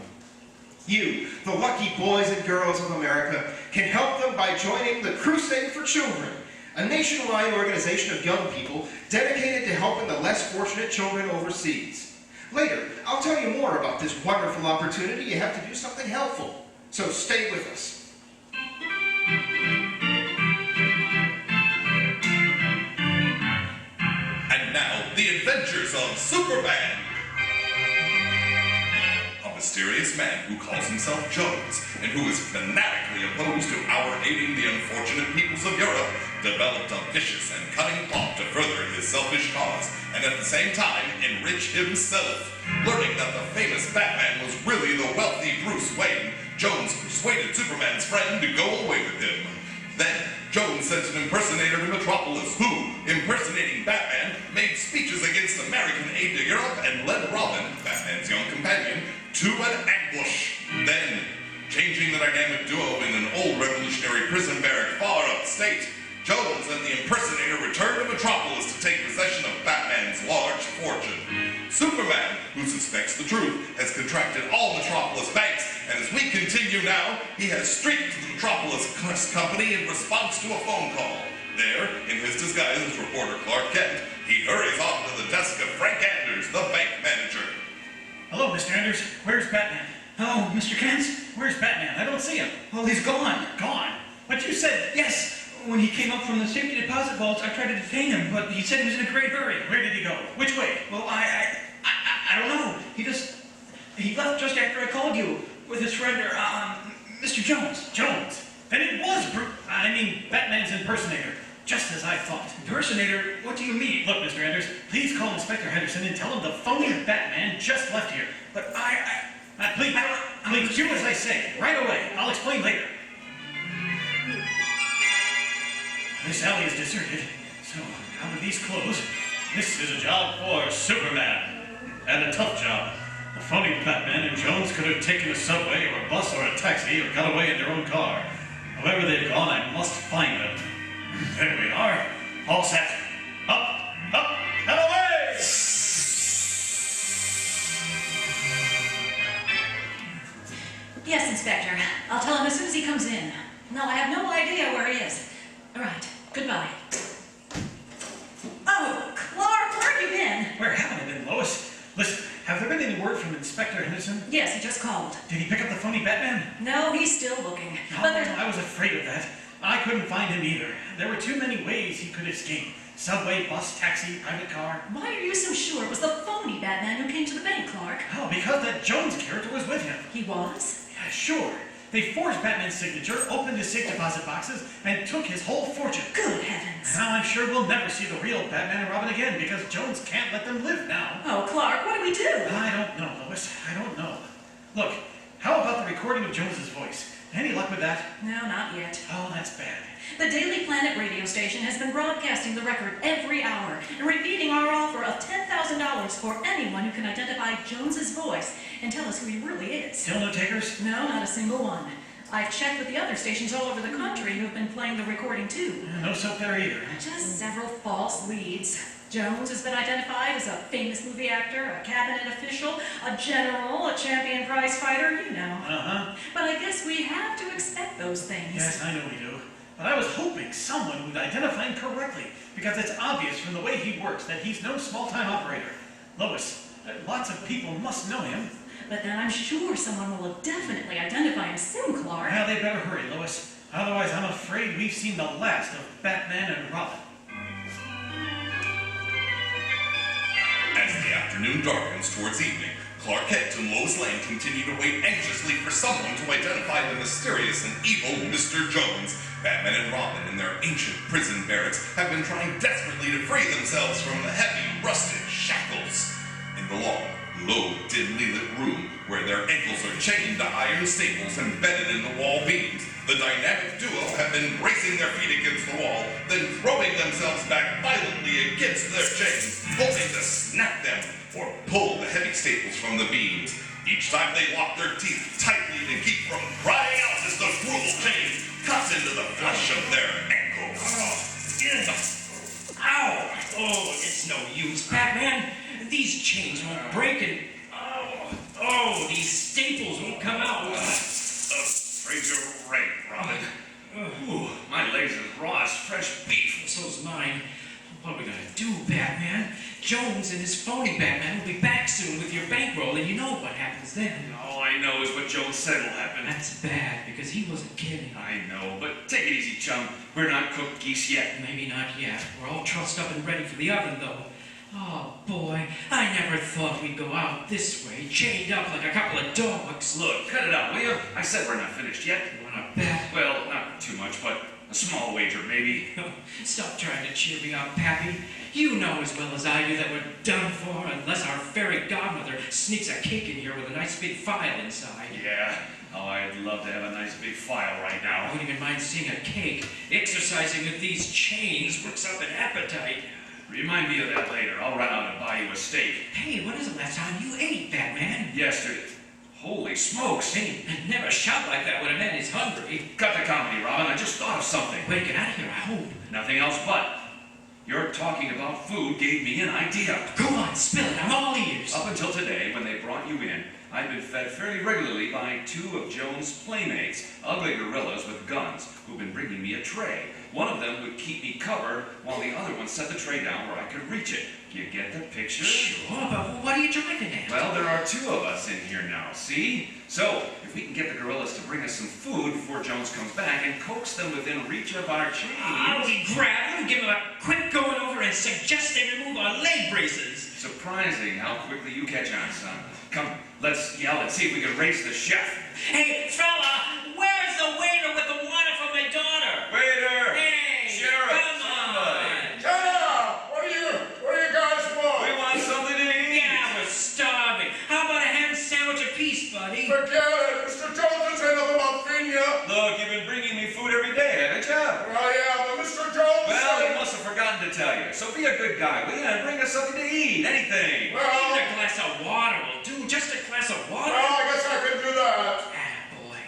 You, the lucky boys and girls of America, can help them by joining the Crusade for Children, a nationwide organization of young people dedicated to helping the less fortunate children overseas. Later, I'll tell you more about this wonderful opportunity. You have to do something helpful, so stay with us. And now, the adventures of Superman. A mysterious man who calls himself Jones and who is fanatically opposed to our aiding the unfortunate peoples of Europe developed a vicious and cunning plot to further his selfish cause and at the same time enrich himself. Learning that the famous Batman was really the wealthy Bruce Wayne, Jones persuaded Superman's friend to go away with him. Then, Jones sent an impersonator to Metropolis who, impersonating Batman, made speeches against American aid to Europe and led Robin, Batman's young companion, to an ambush. Then, changing the dynamic duo in an old revolutionary prison barrack far upstate, Jones and the impersonator returned to Metropolis to take possession of Batman's large fortune. Superman, who suspects the truth, has contracted all Metropolis banks, and as we continue now, he has streaked to the Metropolis company in response to a phone call. There, in his disguise as reporter Clark Kent, he hurries off to the desk of Frank Anders, the bank manager. Hello, Mr. Anders. Where's Batman? Oh, Mr. Kent? Where's Batman? I don't see him. Well, he's gone. Gone? But you said... Yes. When he came up from the safety deposit vaults, I tried to detain him, but he said he was in a great hurry. Where did he go? Which way? Well, I don't know. He left just after I called you with his friend, Mr. Jones. Jones? Then it was Batman's impersonator. Just as I thought. Impersonator? What do you mean? Look, Mr. Anders, please call Inspector Henderson and tell him the phony Batman just left here. But Please, do as I say. Right away. I'll explain later. This alley is deserted, so out of these clothes, this is a job for Superman. And a tough job. The phony Batman and Jones could have taken a subway or a bus or a taxi or got away in their own car. However they've gone, I must find them. There we are. All set. Up, and away! Yes, Inspector. I'll tell him as soon as he comes in. No, I have no idea where he is. All right. Goodbye. Oh, Clark, where have you been? Where haven't I been, Lois? Listen, have there been any word from Inspector Henderson? Yes, he just called. Did he pick up the phony Batman? No, he's still looking. Oh, But there's... I was afraid of that. I couldn't find him either. There were too many ways he could escape. Subway, bus, taxi, private car. Why are you so sure it was the phony Batman who came to the bank, Clark? Oh, because that Jones character was with him. He was? Yeah, sure. They forged Batman's signature, opened his safe deposit boxes, and took his whole fortune. Good heavens. Now I'm sure we'll never see the real Batman and Robin again, because Jones can't let them live now. Oh, Clark, what do we do? I don't know, Lois. I don't know. Look, how about the recording of Jones's voice? Any luck with that? No, not yet. Oh, that's bad. The Daily Planet radio station has been broadcasting the record every hour and repeating our offer of $10,000 for anyone who can identify Jones's voice and tell us who he really is. Still no takers? No, not a single one. I've checked with the other stations all over the country who've been playing the recording too. No soap there either. Just several false leads. Jones has been identified as a famous movie actor, a cabinet official, a general, a champion prize fighter, you know. Uh-huh. But I guess we have to expect those things. Yes, I know we do. But I was hoping someone would identify him correctly, because it's obvious from the way he works that he's no small-time operator. Lois, lots of people must know him. But then I'm sure someone will definitely identify him soon, Clark. Well, they better hurry, Lois. Otherwise, I'm afraid we've seen the last of Batman and Robin. As the afternoon darkens towards evening, Clark Kent and Lois Lane continue to wait anxiously for someone to identify the mysterious and evil Mr. Jones. Batman and Robin in their ancient prison barracks have been trying desperately to free themselves from the heavy, rusted shackles. In the long, low, dimly lit room where their ankles are chained to iron staples embedded in the wall beams. The dynamic duo have been bracing their feet against the wall, then throwing themselves back violently against their chains, hoping to snap them or pull the heavy staples from the beams. Each time they lock their teeth tightly to keep from crying out as the cruel chain cuts into the flesh of their ankles. Ow! Oh, it's no use, Batman. These chains won't break and... Oh, these staples won't come out. Afraid you're right, Robin. Ooh, my legs are as raw as fresh beef. So's mine. What are we gonna do, Batman? Jones and his phony Batman will be back soon with your bankroll, and you know what happens then. All I know is what Jones said will happen. That's bad, because he wasn't kidding. I know, but take it easy, chum. We're not cooked geese yet. Maybe not yet. We're all trussed up and ready for the oven, though. Oh, boy, I never thought we'd go out this way, chained up like a couple of dogs. Look, cut it out, will you? I said we're not finished yet. You wanna bet? Well, not too much, but a small wager, maybe. Stop trying to cheer me up, Pappy. You know as well as I do that we're done for unless our fairy godmother sneaks a cake in here with a nice big file inside. Yeah. Oh, I'd love to have a nice big file right now. I wouldn't even mind seeing a cake. Exercising with these chains works up an appetite. Remind me of that later. I'll run out and buy you a steak. Hey, when is the last time you ate, Batman? Yesterday. Holy smokes. Hey, never shout like that when a man is hungry. Cut the comedy, Robin. I just thought of something. Way to get out of here, I hope. Nothing else but. Your talking about food gave me an idea. Go on, spill it. I'm all ears. Up until today, when they brought you in, I'd been fed fairly regularly by two of Jones' playmates, ugly gorillas with guns, who've been bringing me a tray. One of them would keep me covered, while the other one set the tray down where I could reach it. Do you get the picture? Sure, but what are you driving at? Well, there are two of us in here now, see? So, if we can get the gorillas to bring us some food before Jones comes back and coax them within reach of our chains... We grab them, give them a quick going over, and suggest they remove our leg braces. Surprising how quickly you catch on, son. Come, let's yell and see if we can race the chef. Hey, fella, where's the waiter with the water for my daughter? Waiter! Hey, Sheriff! come Somebody! on! What do you guys want? We want something to eat! Yeah, we're starving. How about a ham sandwich apiece, buddy? Forget it. Mr. Jones didn't say nothing about feeding you. Look, you've been bringing me food every day, haven't you? Well, yeah, but Mr. Jones Well, said... he must have forgotten to tell you. So be a good guy, will you? And bring us something to eat. Anything. Well, Even a glass of water will do. Just a glass of water. well, I guess I can do that. Boy.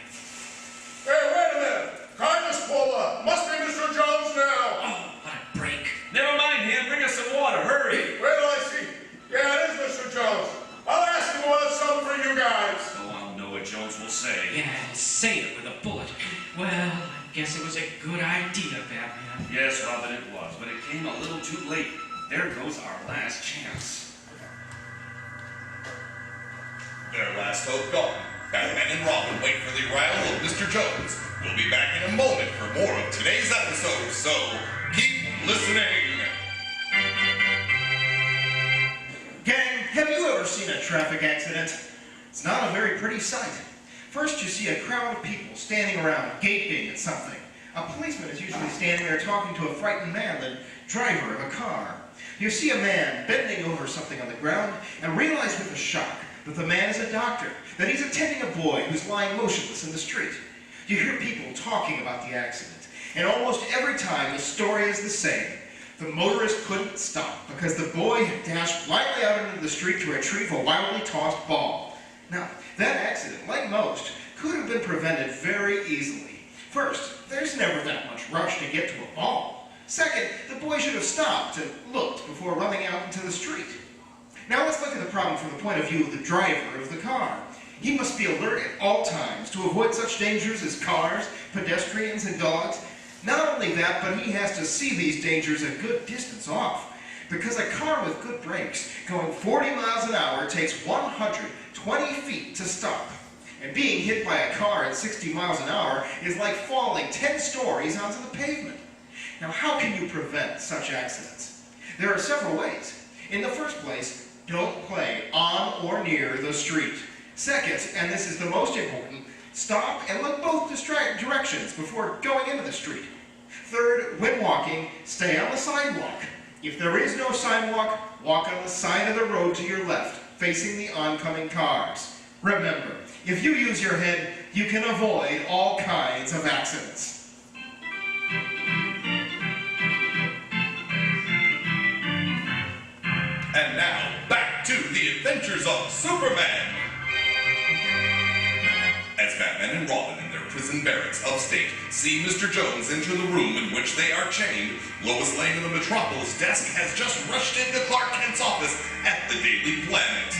Hey, wait a minute. Car just pulled up. Must be Mr. Jones now. Oh, what a break. Never mind him. Bring us some water. Hurry. Wait till I see. Yeah, it is Mr. Jones. I'll ask him what it's something for you guys. Oh, I'll know what Jones will say. Yeah, and say it with a bullet. Well, I guess it was a good idea, Batman. Yes, Robin, it was, but it came a little too late. There goes our last chance. Their last hope gone. Batman and Robin wait for the arrival of Mr. Jones. We'll be back in a moment for more of today's episode, so keep listening. Gang, have you ever seen a traffic accident? It's not a very pretty sight. First, you see a crowd of people standing around, gaping at something. A policeman is usually standing there talking to a frightened man, the driver of a car. You see a man bending over something on the ground and realize with a shock that the man is a doctor, that he's attending a boy who's lying motionless in the street. You hear people talking about the accident, and almost every time the story is the same. The motorist couldn't stop because the boy had dashed blindly out into the street to retrieve a wildly tossed ball. Now, that accident, like most, could have been prevented very easily. First, there's never that much rush to get to a ball. Second, the boy should have stopped and looked before running out into the street. Now let's look at the problem from the point of view of the driver of the car. He must be alert at all times to avoid such dangers as cars, pedestrians, and dogs. Not only that, but he has to see these dangers a good distance off. Because a car with good brakes going 40 miles an hour takes 120 feet to stop. And being hit by a car at 60 miles an hour is like falling 10 stories onto the pavement. Now, how can you prevent such accidents? There are several ways. In the first place, don't play on or near the street. Second, and this is the most important, stop and look both directions before going into the street. Third, when walking, stay on the sidewalk. If there is no sidewalk, walk on the side of the road to your left. facing the oncoming cars. Remember, if you use your head, you can avoid all kinds of accidents. And now, back to the adventures of Superman. As Batman and Robin in their prison barracks upstate see Mr. Jones enter the room in which they are chained, Lois Lane in the Metropolis desk has just rushed into Clark Kent's office at the Daily Planet.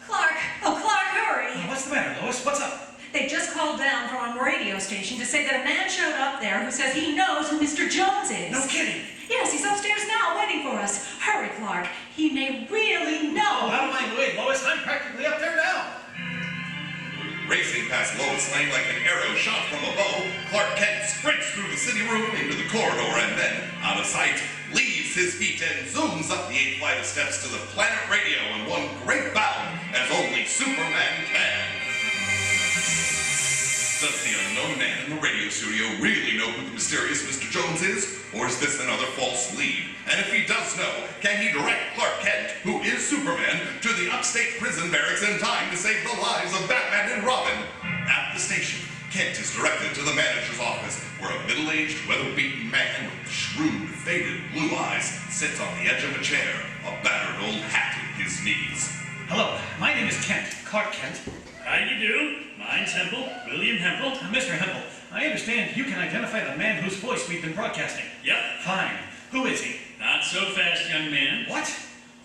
Clark! Oh, Clark, hurry! What's the matter, Lois? What's up? They just called down from a radio station to say that a man showed up there who says he knows who Mr. Jones is. No kidding. Yes, he's upstairs now waiting for us. Hurry, Clark. He may really know. Oh, I don't mind the way, Lois. I'm practically up there now. Racing past Lois Lane like an arrow shot from a bow, Clark Kent sprints through the city room into the corridor and then, out of sight, leaves his feet and zooms up the 8th flight of steps to the Planet Radio in one great bound, as only Superman can. Does the unknown man in the radio studio really know who the mysterious Mr. Jones is? Or is this another false lead? And if he does know, can he direct Clark Kent, who is Superman, to the upstate prison barracks in time to save the lives of Batman and Robin? At the station, Kent is directed to the manager's office, where a middle-aged, weather-beaten man with shrewd, faded blue eyes sits on the edge of a chair, a battered old hat at his knees. Hello, my name is Kent, Clark Kent. How you do? Mine's Hempel, William Hempel. Mr. Hempel, I understand you can identify the man whose voice we've been broadcasting. Yep. Fine. Who is he? Not so fast, young man. What?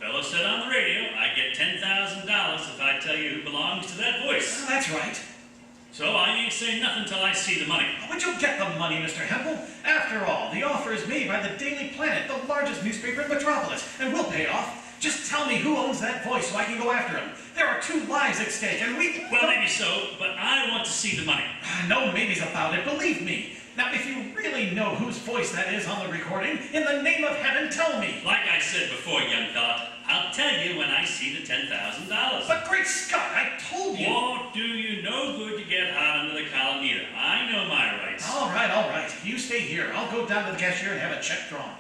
Fellow said on the radio, I get $10,000 if I tell you who belongs to that voice. Well, that's right. So I ain't saying nothing till I see the money. But you'll get the money, Mr. Hempel. After all, the offer is made by the Daily Planet, the largest newspaper in Metropolis, and we'll pay off. Just tell me who owns that voice so I can go after him. There are 2 lives at stake, and we... Well, maybe so, but I want to see the money. No maybes about it, believe me. Now, if you really know whose voice that is on the recording, in the name of heaven, tell me. Like I said before, young fella, I'll tell you when I see the $10,000. But great Scott, I told you. Won't do you no good to get hot under the collar either. I know my rights. All right, all right. You stay here. I'll go down to the cashier and have a check drawn.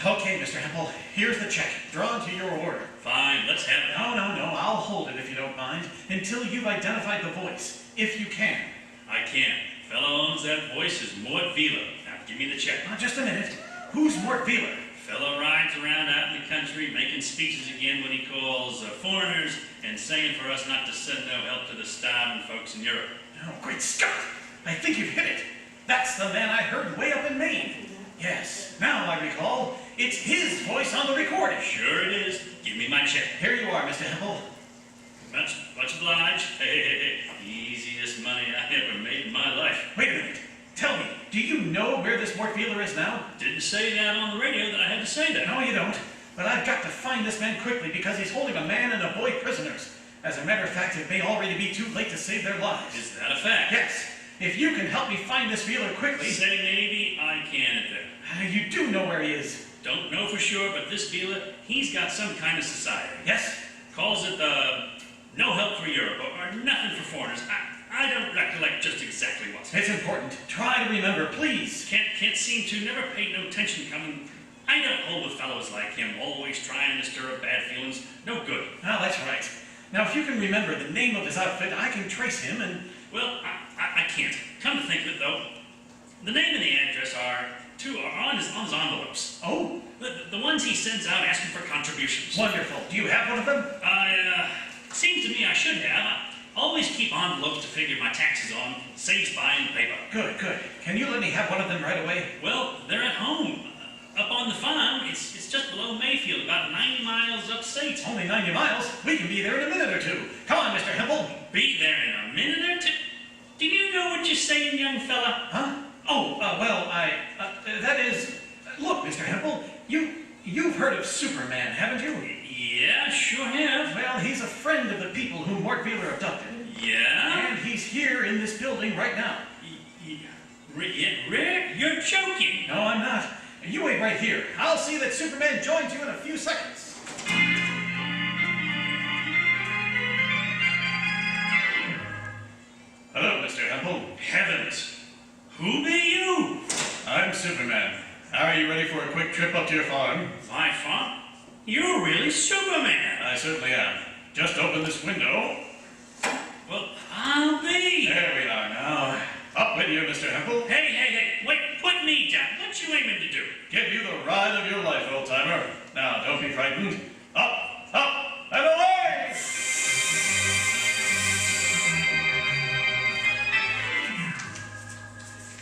Okay, Mr. Hempel, here's the check, drawn to your order. Fine, let's have it. No, I'll hold it if you don't mind, until you've identified the voice, if you can. I can't. Fellow owns that voice is Mort Wheeler. Now, give me the check. Now, just a minute. Who's Mort Wheeler? Fellow rides around out in the country making speeches again when he calls foreigners and saying for us not to send no help to the starving folks in Europe. Oh, great Scott! I think you've hit it. That's the man I heard way up in Maine. Yes, now I recall. It's his voice on the recording. Sure it is. Give me my check. Here you are, Mr. Hempel. Much obliged. Hey. Easiest money I ever made in my life. Wait a minute. Tell me, do you know where this Mort Wheeler is now? Didn't say that on the radio that I had to say that. No, you don't. But I've got to find this man quickly because he's holding a man and a boy prisoners. As a matter of fact, it may already be too late to save their lives. Is that a fact? Yes. If you can help me find this Wheeler quickly... Say maybe I can at that. You do know where he is. Don't know for sure, but this Wheeler, he's got some kind of society. Yes? Calls it No Help for Europe, or Nothing for Foreigners. I don't recollect just exactly what's. It's important. Try to remember, please. Can't seem to, never paid no attention coming. I don't hold with fellows like him, always trying to stir up bad feelings. No good. Oh, that's right. Now, if you can remember the name of his outfit, I can trace him and... Well, I can't. Come to think of it, though, the name and the address are on his envelopes. Oh? The ones he sends out asking for contributions. Wonderful. Do you have one of them? Seems to me I should have. I always keep envelopes to figure my taxes on. Saves buying paper. Good. Can you let me have one of them right away? Well, they're at home. Up on the farm. It's just below Mayfield, about 90 miles upstate. Only 90 miles? We can be there in a minute or two. Come on, Mr. Hempel. Be there in a minute or two? Do you know what you're saying, young fella? Huh? Oh, that is... Look, Mr. Hempel, you've heard of Superman, haven't you? Yeah, sure have. Well, he's a friend of the people whom Mort Wheeler abducted. Yeah? And he's here in this building right now. Rick, you're joking. No, I'm not. You wait right here. I'll see that Superman joins you in a few seconds. Hello, Mr. Hempel. Heavens. Who be you? I'm Superman. Are you ready for a quick trip up to your farm? My farm? You're really Superman. I certainly am. Just open this window. Well, I'll be. There we are now. Up with you, Mr. Hempel. Hey, wait, put me down. What you aiming to do? Give you the ride of your life, old-timer. Now, don't be frightened. Up, and away!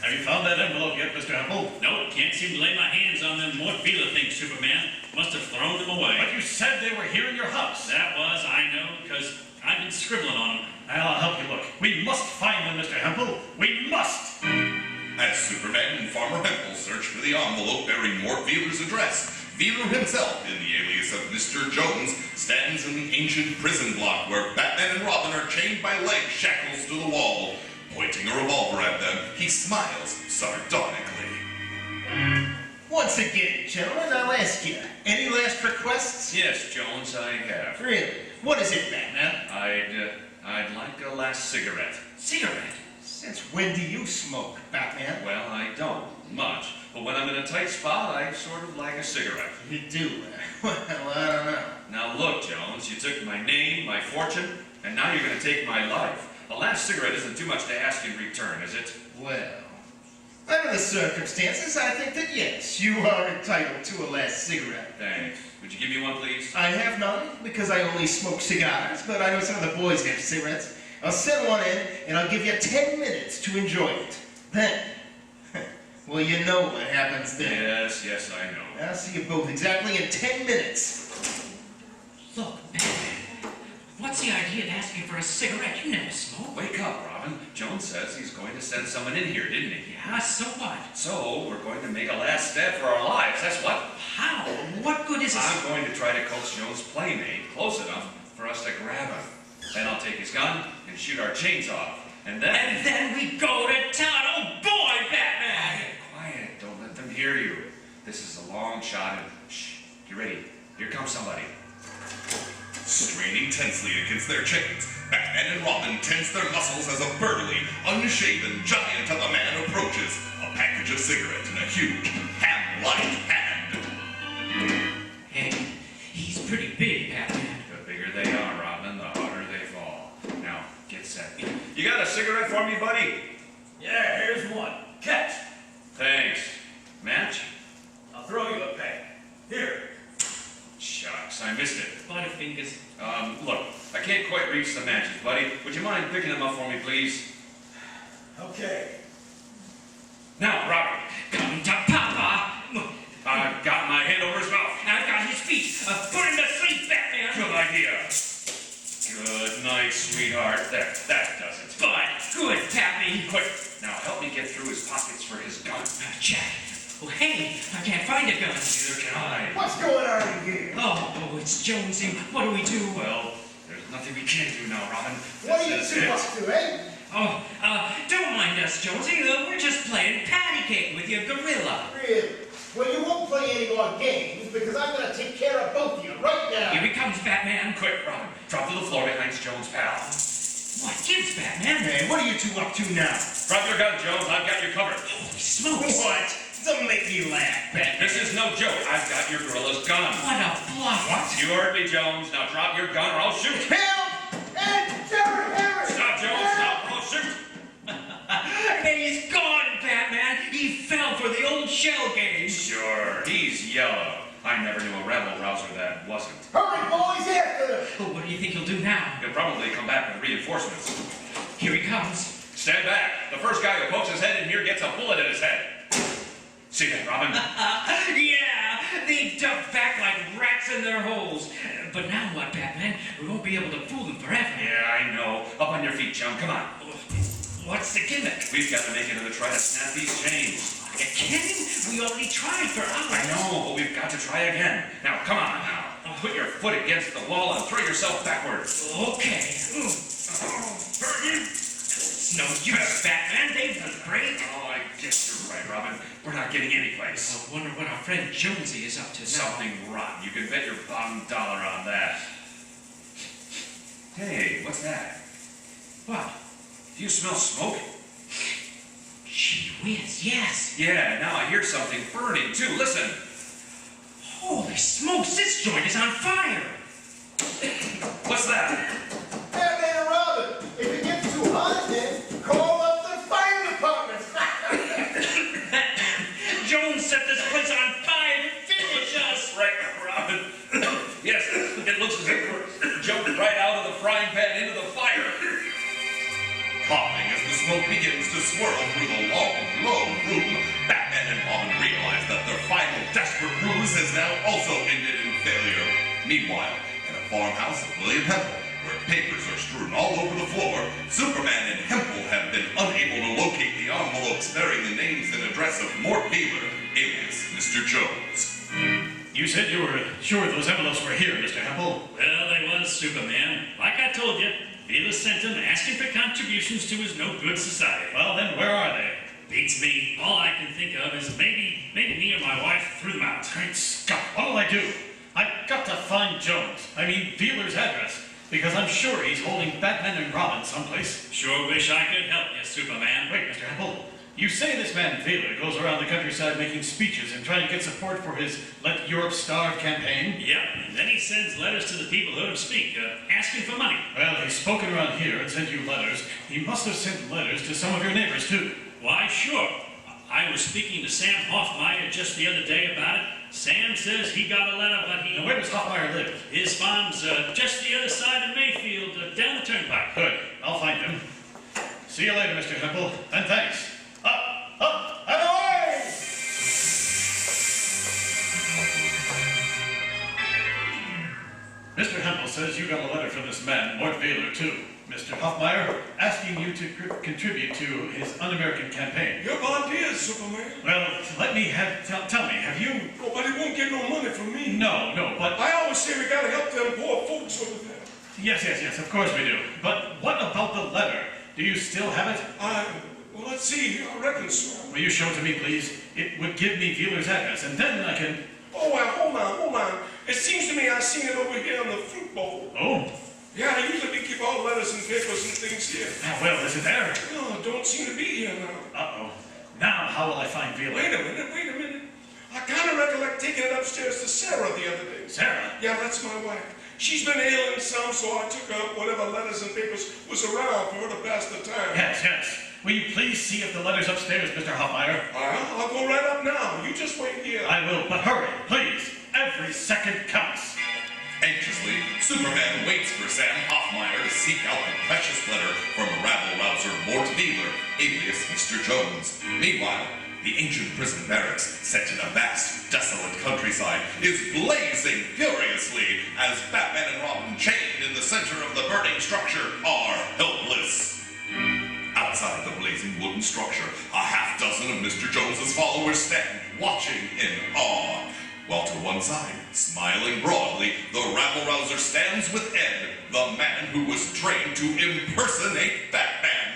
Have you found that envelope yet, Mr. Hempel? Nope, can't seem to lay my hands on them Morphila things, Superman. Must have thrown them away. But you said they were here in your house. That was, I know, because I've been scribbling on them. I'll help you look. We must find them, Mr. Hempel. We must! As Superman and Farmer Hempel search for the envelope bearing Mort Wheeler's address, Wheeler himself, in the alias of Mr. Jones, stands in the ancient prison block where Batman and Robin are chained by leg shackles to the wall. Pointing a revolver at them, he smiles sardonically. Once again, gentlemen, I'll ask you, any last requests? Yes, Jones, I have. Really? What is it, Batman? I'd like a last cigarette. Cigarette? Since when do you smoke, Batman? Well, I don't much, but when I'm in a tight spot, I sort of like a cigarette. You do? Well, I don't know. Now look, Jones, you took my name, my fortune, and now you're going to take my life. A last cigarette isn't too much to ask in return, is it? Well, under the circumstances, I think that yes, you are entitled to a last cigarette. Thanks. Would you give me one, please? I have none, because I only smoke cigars, but I know some of the boys have cigarettes. I'll send one in, and I'll give you 10 minutes to enjoy it. Then, well, you know what happens then. Yes, I know. I'll see you both exactly in 10 minutes. Look, Batman, what's the idea of asking for a cigarette? You never smoke. Wake up, Robin. Jones says he's going to send someone in here, didn't he? Yeah, so what? So, we're going to make a last stab for our lives, that's what. How? What good is I'm it? going to try to coax Jones' playmate close enough for us to grab him. Then I'll take his gun and shoot our chains off. And then we go to town. Oh, boy, Batman! Quiet. Don't let them hear you. This is a long shot and shh. Get ready. Here comes somebody. Straining tensely against their chains, Batman and Robin tense their muscles as a burly, unshaven giant of a man approaches, a package of cigarettes in a huge, ham-like hand. Hey, he's pretty big, Batman. The bigger they are, Robin, the harder they fall. Now, get set. You got a cigarette for me, buddy? Yeah, here's one. Catch. Thanks. Match? I'll throw you a pack. Here. Shucks, I missed it. Butterfingers. Look, I can't quite reach the matches, buddy. Would you mind picking them up for me, please? Okay. Now, Robert, Come to Papa. I've got my hand over his mouth. I've got his feet. Put him to sleep, Batman. Good idea. Good night, sweetheart. There, that does it. Good, Pappy. Quick, now help me get through his pockets for his gun. Jack. Oh, hey, I can't find a gun. Neither can I. What's going on here? Oh, it's Jonesy. What do we do? Well, there's nothing we can do now, Robin. What are you This two is up it. to, eh? Oh, don't mind us, Jonesy. We're just playing patty cake with your gorilla. Really? Well, you won't play any more games, because I'm going to take care of both of you right now. Here he comes, Batman. Quick, Robin, drop to the floor behind Jones' pal. What gives, Batman? Man, what are you two up to now? Drop your gun, Jones. I've got you covered. Holy smokes. What? Don't make me laugh, Batman. This is no joke. I've got your gorilla's gun. What a bluff. What? You heard me, Jones. Now drop your gun or I'll shoot. Help! And Jared Harris! Stop, Jones. Stop or I'll shoot. And he's gone, Batman. He fell for the old shell game. Sure, he's yellow. I never knew a rebel rouser that wasn't. Hurry, boys, after them! Oh, what do you think he'll do now? He'll probably come back with reinforcements. Here he comes. Stand back. The first guy who pokes his head in here gets a bullet in his head. See that, Robin? Yeah, they duck back like rats in their holes. But now what, Batman? We won't be able to fool them forever. Yeah, I know. Up on your feet, chum. Come on. What's the gimmick? We've got to make another try to snap these chains. Are you kidding? We already tried for hours. I know, but we've got to try again. Now, come on now. Put your foot against the wall and throw yourself backwards. Okay. It's no use, Batman. They won't break. Oh, I guess you're right, Robin. We're not getting anyplace. I wonder what our friend Jonesy is up to now. Something rotten. You can bet your bottom dollar on that. Hey, what's that? What? Do you smell smoke? Gee Yes, yes. Yeah, now I hear something burning too. Listen. Holy smokes, this joint is on fire. What's that? Batman and Robin, if it gets too hot again, call up the fire department. Jones set this place on fire to finish us. Right, Robin. Yes, it looks as if we're jumping right out of the frying pan into the fire. Coughing as the smoke begins to swirl through the long, low room, Batman and Robin realize that their final desperate ruse has now also ended in failure. Meanwhile, in a farmhouse of William Hempel, where papers are strewn all over the floor, Superman and Hempel have been unable to locate the envelopes bearing the names and address of Mort Beaver, alias Mr. Jones. You said you were sure those envelopes were here, Mr. Hempel. Well, they was, Superman. Like I told you, Wheeler sent him asking for contributions to his no-good society. Well, then where are they? Beats me. All I can think of is maybe me or my wife threw them out. Great Scott, what'll I do? I've got to find Jones. I mean, Wheeler's address. Because I'm sure he's holding Batman and Robin someplace. Sure wish I could help you, Superman. Wait, Mr. Hempel. You say this man Wheeler goes around the countryside making speeches and trying to get support for his Let Europe Starve campaign? Yep, and then he sends letters to the people who heard him speak, asking for money. Well, he's spoken around here and sent you letters. He must have sent letters to some of your neighbors, too. Why, sure. I was speaking to Sam Hoffmeyer just the other day about it. Sam says he got a letter, but Now, where does Hoffmeyer live? his farm's just the other side of Mayfield, down the turnpike. Good. I'll find him. See you later, Mr. Hempel, and thanks. Up, and away! Mr. Hempel says you got a letter from this man, Mort Wheeler, too. Mr. Hoffmeyer, asking you to contribute to his un-American campaign. Your ideas, Superman. Well, let me tell me, have you... Oh, but he won't get no money from me. No, but... I always say we gotta help them poor folks over there. Yes, of course we do. But what about the letter? Do you still have it? Well, let's see. I reckon so. Will you show it to me, please? It would give me Wheeler's address, and then I can... Oh, well, hold on. It seems to me I seen it over here on the fruit bowl. Oh. Yeah, usually we keep all letters and papers and things here. Well, is it there? No, don't seem to be here now. Uh-oh. Now, how will I find Wheeler? Wait a minute. I kind of recollect taking it upstairs to Sarah the other day. Sarah? Yeah, that's my wife. She's been ailing some, so I took up whatever letters and papers was around for her to pass the time. Yes. Will you please see if the letter's upstairs, Mr. Hoffmeyer? I'll go right up now. You just wait here. I will, but hurry, please. Every second counts. Anxiously, Superman waits for Sam Hoffmeyer to seek out the precious letter from rabble-rouser Mort Beaver, alias Mr. Jones. Meanwhile, the ancient prison barracks, set in a vast, desolate countryside, is blazing furiously as Batman and Robin, chained in the center of the burning structure, are helpless. Outside the blazing wooden structure, a half-dozen of Mr. Jones's followers stand, watching in awe. While to one side, smiling broadly, the rabble-rouser stands with Ed, the man who was trained to impersonate Batman.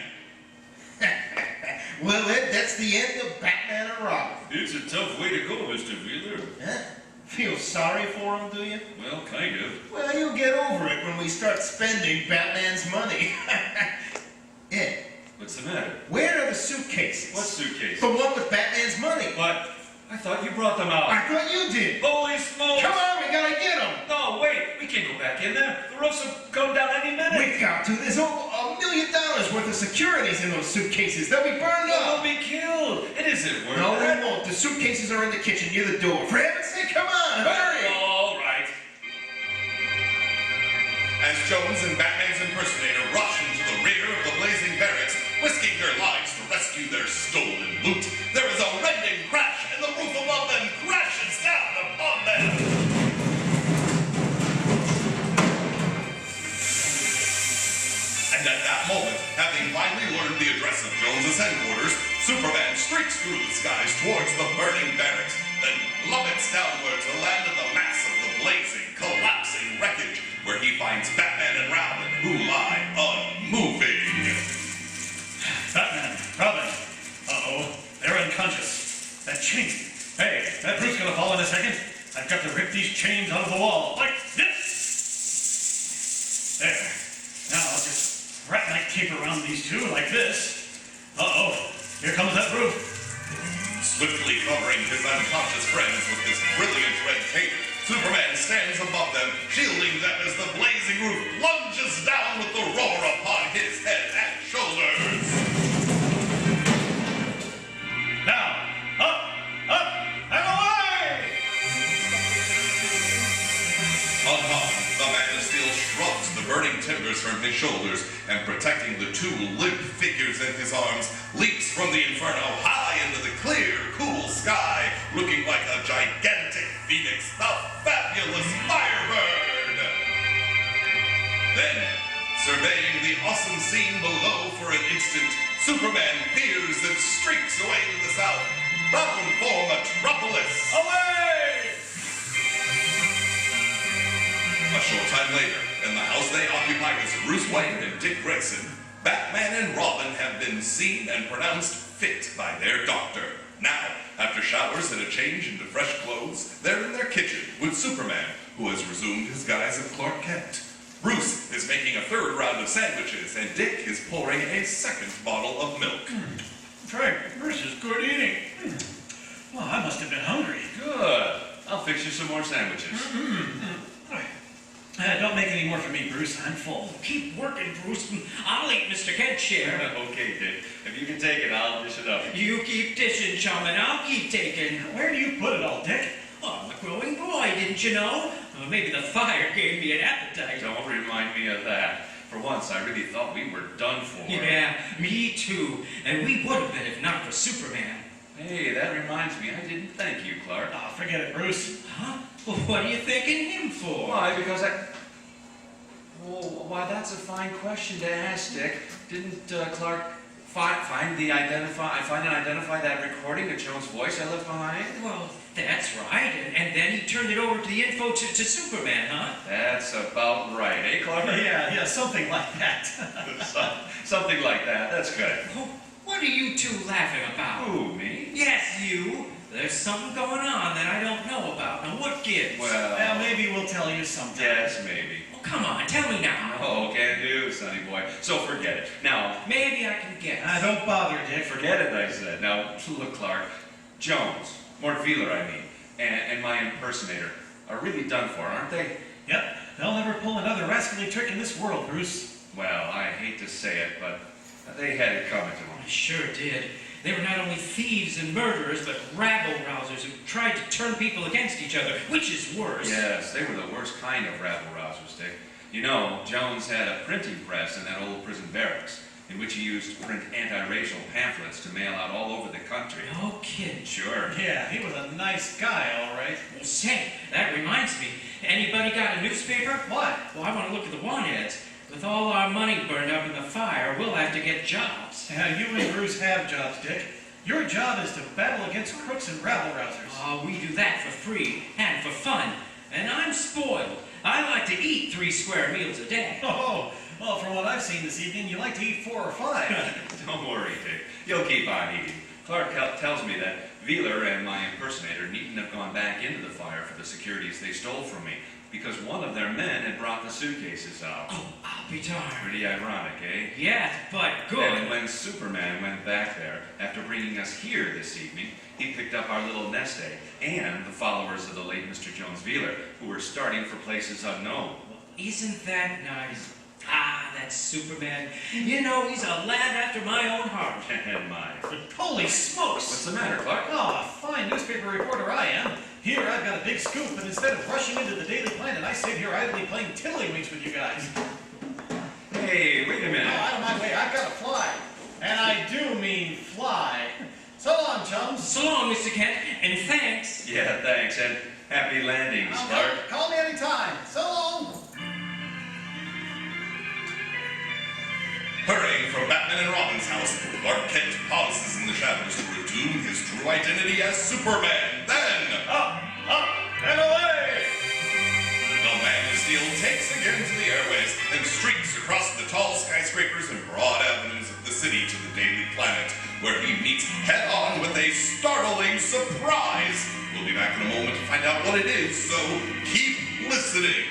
Well, Ed, that's the end of Batman and Robin. It's a tough way to go, Mr. Wheeler. Huh? Feel sorry for him, do you? Well, kind of. Well, you'll get over it when we start spending Batman's money. Ed, What's the matter? where are the suitcases? What suitcase? The one with Batman's money. What? I thought you brought them out. I thought you did. Holy smokes! Come on, we gotta get them. No, wait. We can't go back in there. The roofs will come down any minute. We've got to. There's over $1 million worth of securities in those suitcases. They'll be burned We'll up. be killed. It isn't worth No, it. they won't. The suitcases are in the kitchen near the door. For heaven's sake, come on, hurry. All right. As Jones and Batman's impersonator rush into the rear of the blazing barracks, risking their lives to rescue their stolen loot, there is a rending crash, and the roof above them crashes down upon them. And at that moment, having finally learned the address of Jones's headquarters, Superman streaks through the skies towards the burning barracks, then plummets downward to land in the mass of the blazing, collapsing wreckage, where he finds Batman and Robin, who lie unmoving. Batman, Robin. Uh-oh, they're unconscious. That chain. Hey, that roof's gonna fall in a second. I've got to rip these chains out of the wall, like this. There. Now I'll just wrap my cape around these two, like this. Uh-oh, here comes that roof. Swiftly covering his unconscious friends with his brilliant red cape, Superman stands above them, shielding them as the blazing roof lunges down with the roar upon his head and shoulders. Now, up, and away! Unharmed, the Man of Steel shrugs the burning timbers from his shoulders and, protecting the two limp figures in his arms, leaps from the inferno high into the clear, cool sky, looking like a gigantic phoenix, the fabulous Firebird. Then, surveying the awesome scene below for an instant, Superman peers and streaks away to the south, bound for Metropolis. Away! A short time later, in the house they occupy as Bruce Wayne and Dick Grayson, Batman and Robin have been seen and pronounced fit by their doctor. Now, after showers and a change into fresh clothes, they're in their kitchen with Superman, who has resumed his guise of Clark Kent. Bruce is making a third round of sandwiches, and Dick is pouring a second bottle of milk. Frank, this is good eating. Well, I must have been hungry. Good. I'll fix you some more sandwiches. Don't make any more for me, Bruce. I'm full. Keep working, Bruce. I'll eat Mr. Kent's share. Okay, Dick. If you can take it, I'll dish it up. You keep dishing, chum, and I'll keep taking. Where do you put it all, Dick? Oh, I'm a growing boy, didn't you know? Well, maybe the fire gave me an appetite. Don't remind me of that. For once, I really thought we were done for. Yeah, me too. And we would have been if not for Superman. Hey, that reminds me. I didn't thank you, Clark. Oh, forget it, Bruce. Huh? Well, what are you thanking him for? Why? Because I... Oh, why, that's a fine question to ask, Dick. Didn't Clark find and identify that recording of Joan's voice I left behind? Well, that's right. And then he turned it over to the info to Superman, huh? That's about right, eh, Clark? Yeah, something like that. Something like that. That's good. Oh, what are you two laughing about? Who, me? Yes, you. There's something going on that I don't know about. Now, what gives? Well, maybe we'll tell you sometime. yes, maybe. Oh, come on, tell me now. Oh, can do, sonny boy. So forget it. Now, Maybe I can guess. Don't bother, Dick. forget it, I said. Now, look, Clark. Jones, Mort Wheeler, I mean, and my impersonator are really done for, aren't they? Yep, they'll never pull another rascally trick in this world, Bruce. Well, I hate to say it, but they had it coming to them. I sure did. They were not only thieves and murderers, but rabble-rousers who tried to turn people against each other, which is worse. Yes, they were the worst kind of rabble-rousers, Dick. You know, Jones had a printing press in that old prison barracks, in which he used to print anti-racial pamphlets to mail out all over the country. No kidding. Sure. Yeah, he was a nice guy, all right. Well, say, that reminds me. Anybody got a newspaper? What? Well, I want to look at the want ads. With all our money burned up in the fire, we'll have to get jobs. You and Bruce have jobs, Dick. Your job is to battle against crooks and rabble-rousers. Oh, we do that for free and for fun. And I'm spoiled. I like to eat 3 square meals a day. Oh, well, from what I've seen this evening, you like to eat 4 or 5. Don't worry, Dick. You'll keep on eating. Clark tells me that Wheeler and my impersonator needn't have gone back into the fire for the securities they stole from me, because one of their men had brought the suitcases out. Oh, I'll be darned. Pretty ironic, eh? Yes, but good. And when Superman went back there, after bringing us here this evening, he picked up our little nest egg and the followers of the late Mr. Jones Wheeler, who were starting for places unknown. Isn't that nice? Ah, that's Superman. You know, he's a lad after my own heart. And mine. Holy smokes! What's the matter, Clark? Oh, a fine newspaper reporter I am. Here, I've got a big scoop, and instead of rushing into the Daily Planet, I sit here idly playing tiddlywinks with you guys. Hey, wait a Oh, minute. out of my way, I've got to fly. And I do mean fly. So long, chums. So long, Mr. Kent, and thanks. Yeah, thanks, and happy landings, Clark. Call me anytime. So long. Hurrying from Batman and Robin's house, Clark Kent pauses in the shadows to resume his true identity as Superman. Then, Up, and away! the Man of Steel takes again to the airways and streaks across the tall skyscrapers and broad avenues of the city to the Daily Planet, where he meets head-on with a startling surprise. We'll be back in a moment to find out what it is, so keep listening.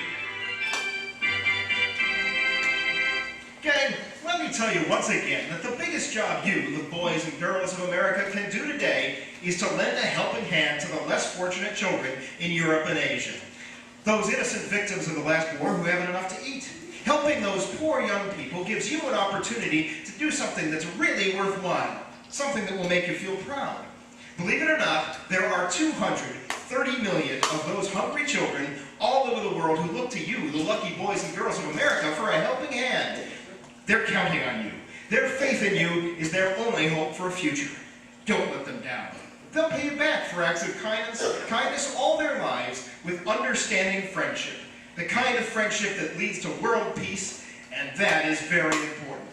Gang, let me tell you once again that the biggest job you, the boys and girls of America, can do today is to lend a helping hand to the less fortunate children in Europe and Asia. Those innocent victims of the last war who haven't enough to eat. Helping those poor young people gives you an opportunity to do something that's really worthwhile. Something that will make you feel proud. Believe it or not, there are 230 million of those hungry children all over the world who look to you, the lucky boys and girls of America, for a helping hand. They're counting on you. Their faith in you is their only hope for a future. Don't let them down. They'll pay you back for acts of kindness all their lives with understanding friendship. The kind of friendship that leads to world peace, and that is very important.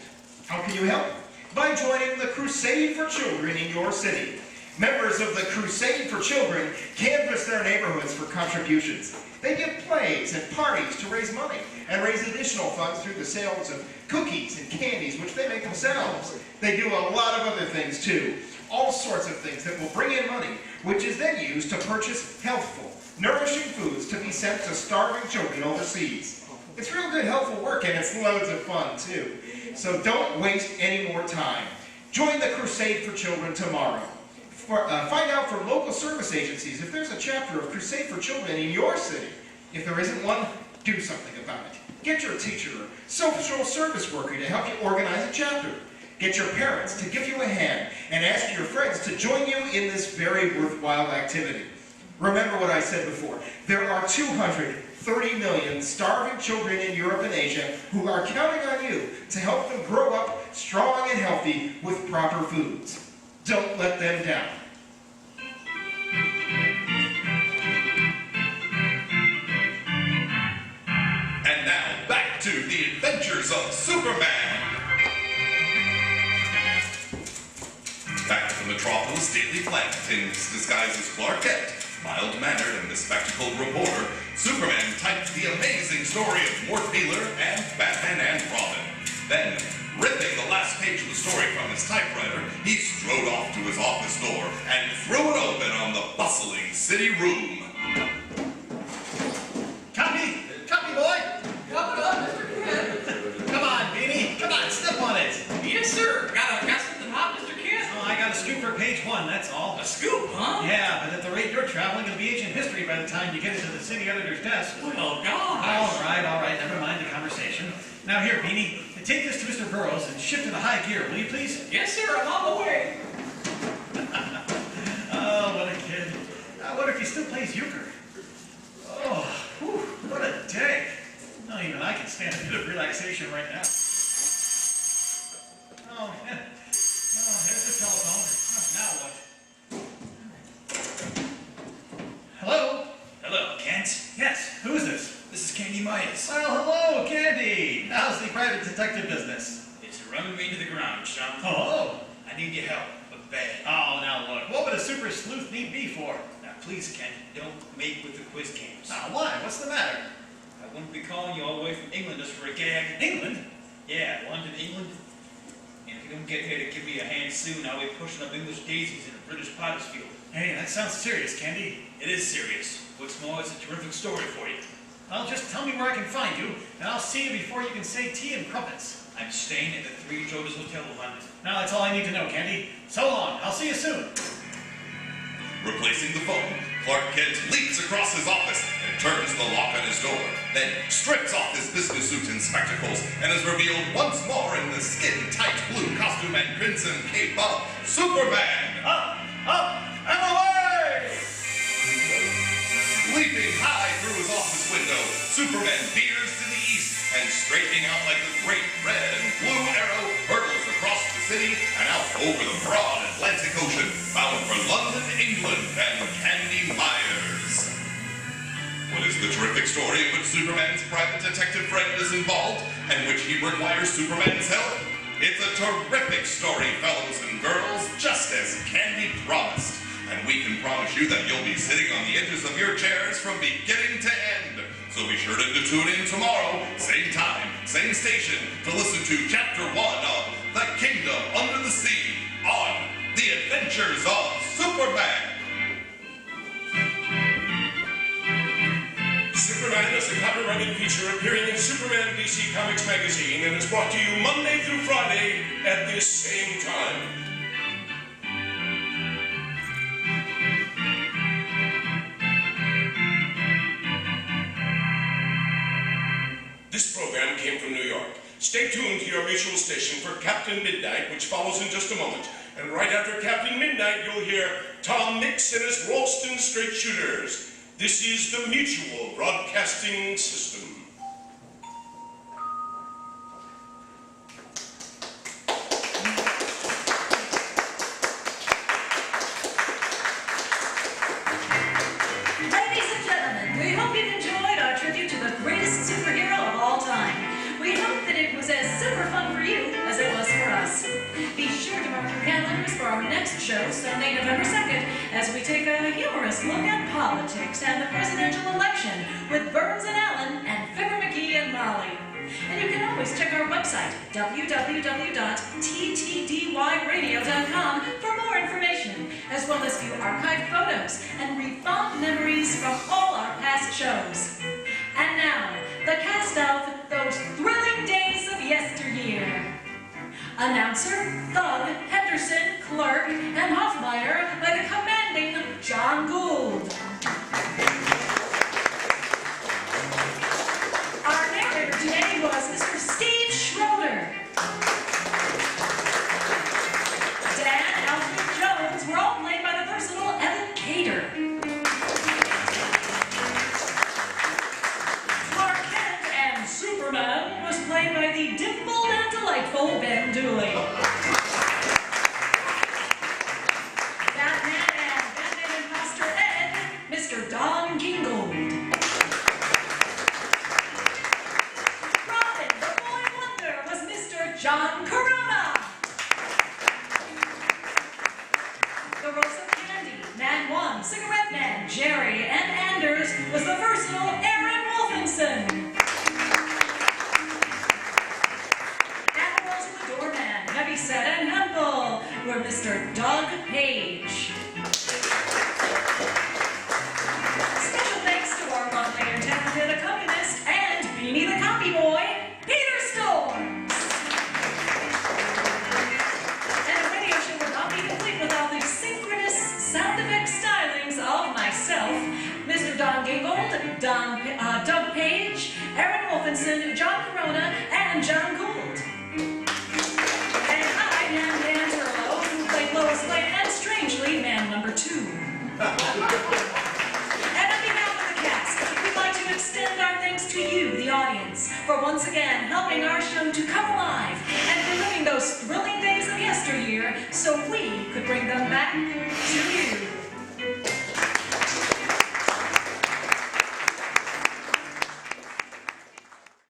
How can you help? By joining the Crusade for Children in your city. Members of the Crusade for Children canvass their neighborhoods for contributions. They give plays and parties to raise money and raise additional funds through the sales of cookies and candies, which they make themselves. They do a lot of other things too. All sorts of things that will bring in money, which is then used to purchase healthful, nourishing foods to be sent to starving children overseas. It's real good, helpful work, and it's loads of fun too. So don't waste any more time. Join the Crusade for Children tomorrow. Find out from local service agencies if there's a chapter of Crusade for Children in your city. If there isn't one, do something about it. Get your teacher or social service worker to help you organize a chapter. Get your parents to give you a hand and ask your friends to join you in this very worthwhile activity. Remember what I said before. There are 230 million starving children in Europe and Asia who are counting on you to help them grow up strong and healthy with proper foods. Don't let them down. And now, back to the adventures of Superman. Back at the Metropolis Daily Planet, in disguise as Clark Kent, mild-mannered and bespectacled reporter, Superman typed the amazing story of Mort Wheeler and Batman and Robin. Then, ripping the last page of the story from his typewriter, he strode off to his office door and threw it open on the bustling city room. Copy! Copy, boy! Coming up, Mr. Kent. Come on, Beanie. Come on, step on it. Yes, sir. Got something hot, Mr. Kent? Oh, I got a scoop for page 1, that's all. A scoop, huh? Yeah, but at the rate you're traveling, it'll be ancient history by the time you get into the city editor's desk. Well, gosh. All right, never mind the conversation. Now here, Beanie, take this to Mr. Burroughs and shift it to high gear, will you please? Yes, sir. I'm on the way. Oh, what a kid. I wonder if he still plays euchre. Oh, whew, what a day. Not even I can stand a bit of relaxation right now. Oh, man. Oh, there's the telephone. Oh, now what? Hello? Hello, Kent. Yes, who is this? This is Candy Myers. Well, hello, Candy. How's the private detective business? It's running me to the ground, chum. Oh. I need your help, but bad. Oh, now look. What would a super sleuth need me for? Now, please, Kent, don't make with the quiz games. Now, why? What's the matter? I wouldn't be calling you all the way from England just for a gag. England? Yeah, London, England. And if you don't get here to give me a hand soon, I'll be pushing up English daisies in a British potter's field. Hey, that sounds serious, Candy. It is serious. What's more, it's a terrific story for you. Well, just tell me where I can find you, and I'll see you before you can say tea and crumpets. I'm staying at the Three Joders Hotel in London. Now that's all I need to know, Candy. So long. I'll see you soon. Replacing the phone, Clark Kent leaps across his office and turns the lock on his door, then strips off his business suit and spectacles, and is revealed once more in the skin-tight blue costume and crimson cape of Superman! Up, and away! Leaping high through his office window, Superman veers to the east and straightening out like a great red and blue arrow hurtles across the city and out over the broad Atlantic Ocean, bound for London, England, and Candy Myers. What is the terrific story in which Superman's private detective friend is involved and which he requires Superman's help? It's a terrific story, fellows and girls, just as Candy promised. And we can promise you that you'll be sitting on the edges of your chairs from beginning to end. So be sure to tune in tomorrow, same time, same station, to listen to Chapter 1 of The Kingdom Under the Sea on The Adventures of Superman. Superman is a copyright running feature appearing in Superman DC Comics magazine and is brought to you Monday through Friday at this same time. This program came from New York. Stay tuned to your mutual station for Captain Midnight, which follows in just a moment. And right after Captain Midnight, you'll hear Tom Mix and his Ralston Straight Shooters. This is the Mutual Broadcasting System. Ladies and gentlemen, we hope you've enjoyed our tribute to the greatest superhero of all time. We hope that it was as super fun for you as it was for us. Be sure to mark your calendars for our next show, Sunday, November 2nd, as we take a humorous look at politics and the presidential election with Burns and Allen and Fibber McGee and Molly. And you can always check our website, www.ttdyradio.com, for more information, as well as view archived photos and read fond memories from all our past shows. And now, the cast of Those Thrilling Days of Yesteryear. Announcer, Thug, Henderson, Clark, and Hoffmeyer by the commanding John Gould. Our narrator today was Mr. Steve Schroeder. Dan, Alfred Jones were all played by the versatile Evan Cater. Clark Kent and Superman was played by the dimpled and delightful Ben Dooley. Batman and Batman Imposter Ed, Mr. Don Gingold. Robin, the Boy Wonder, was Mr. John Corona. The Rose of Candy, Man 1, Cigarette Man, Jerry, and Anders was the versatile Aaron Wolfenson. Admirals of the Doorman, Heavyset, and Hempel were Mr. Doug Page. Special thanks to our lovely and talented accompanist and Beanie the Copy Boy, Peter Storms. And a radio show would not be complete without the synchronous sound effect stylings of myself, Mr. Don Gingold, Doug Page, Aaron Wolfenson, John Corona, and John Gould. And I am Dan Turlo, who played Lois Lane and, strangely, man number 2. And on behalf of the cast, we'd like to extend our thanks to you, the audience, for once again helping our show to come alive and reliving those thrilling days of yesteryear so we could bring them back to you.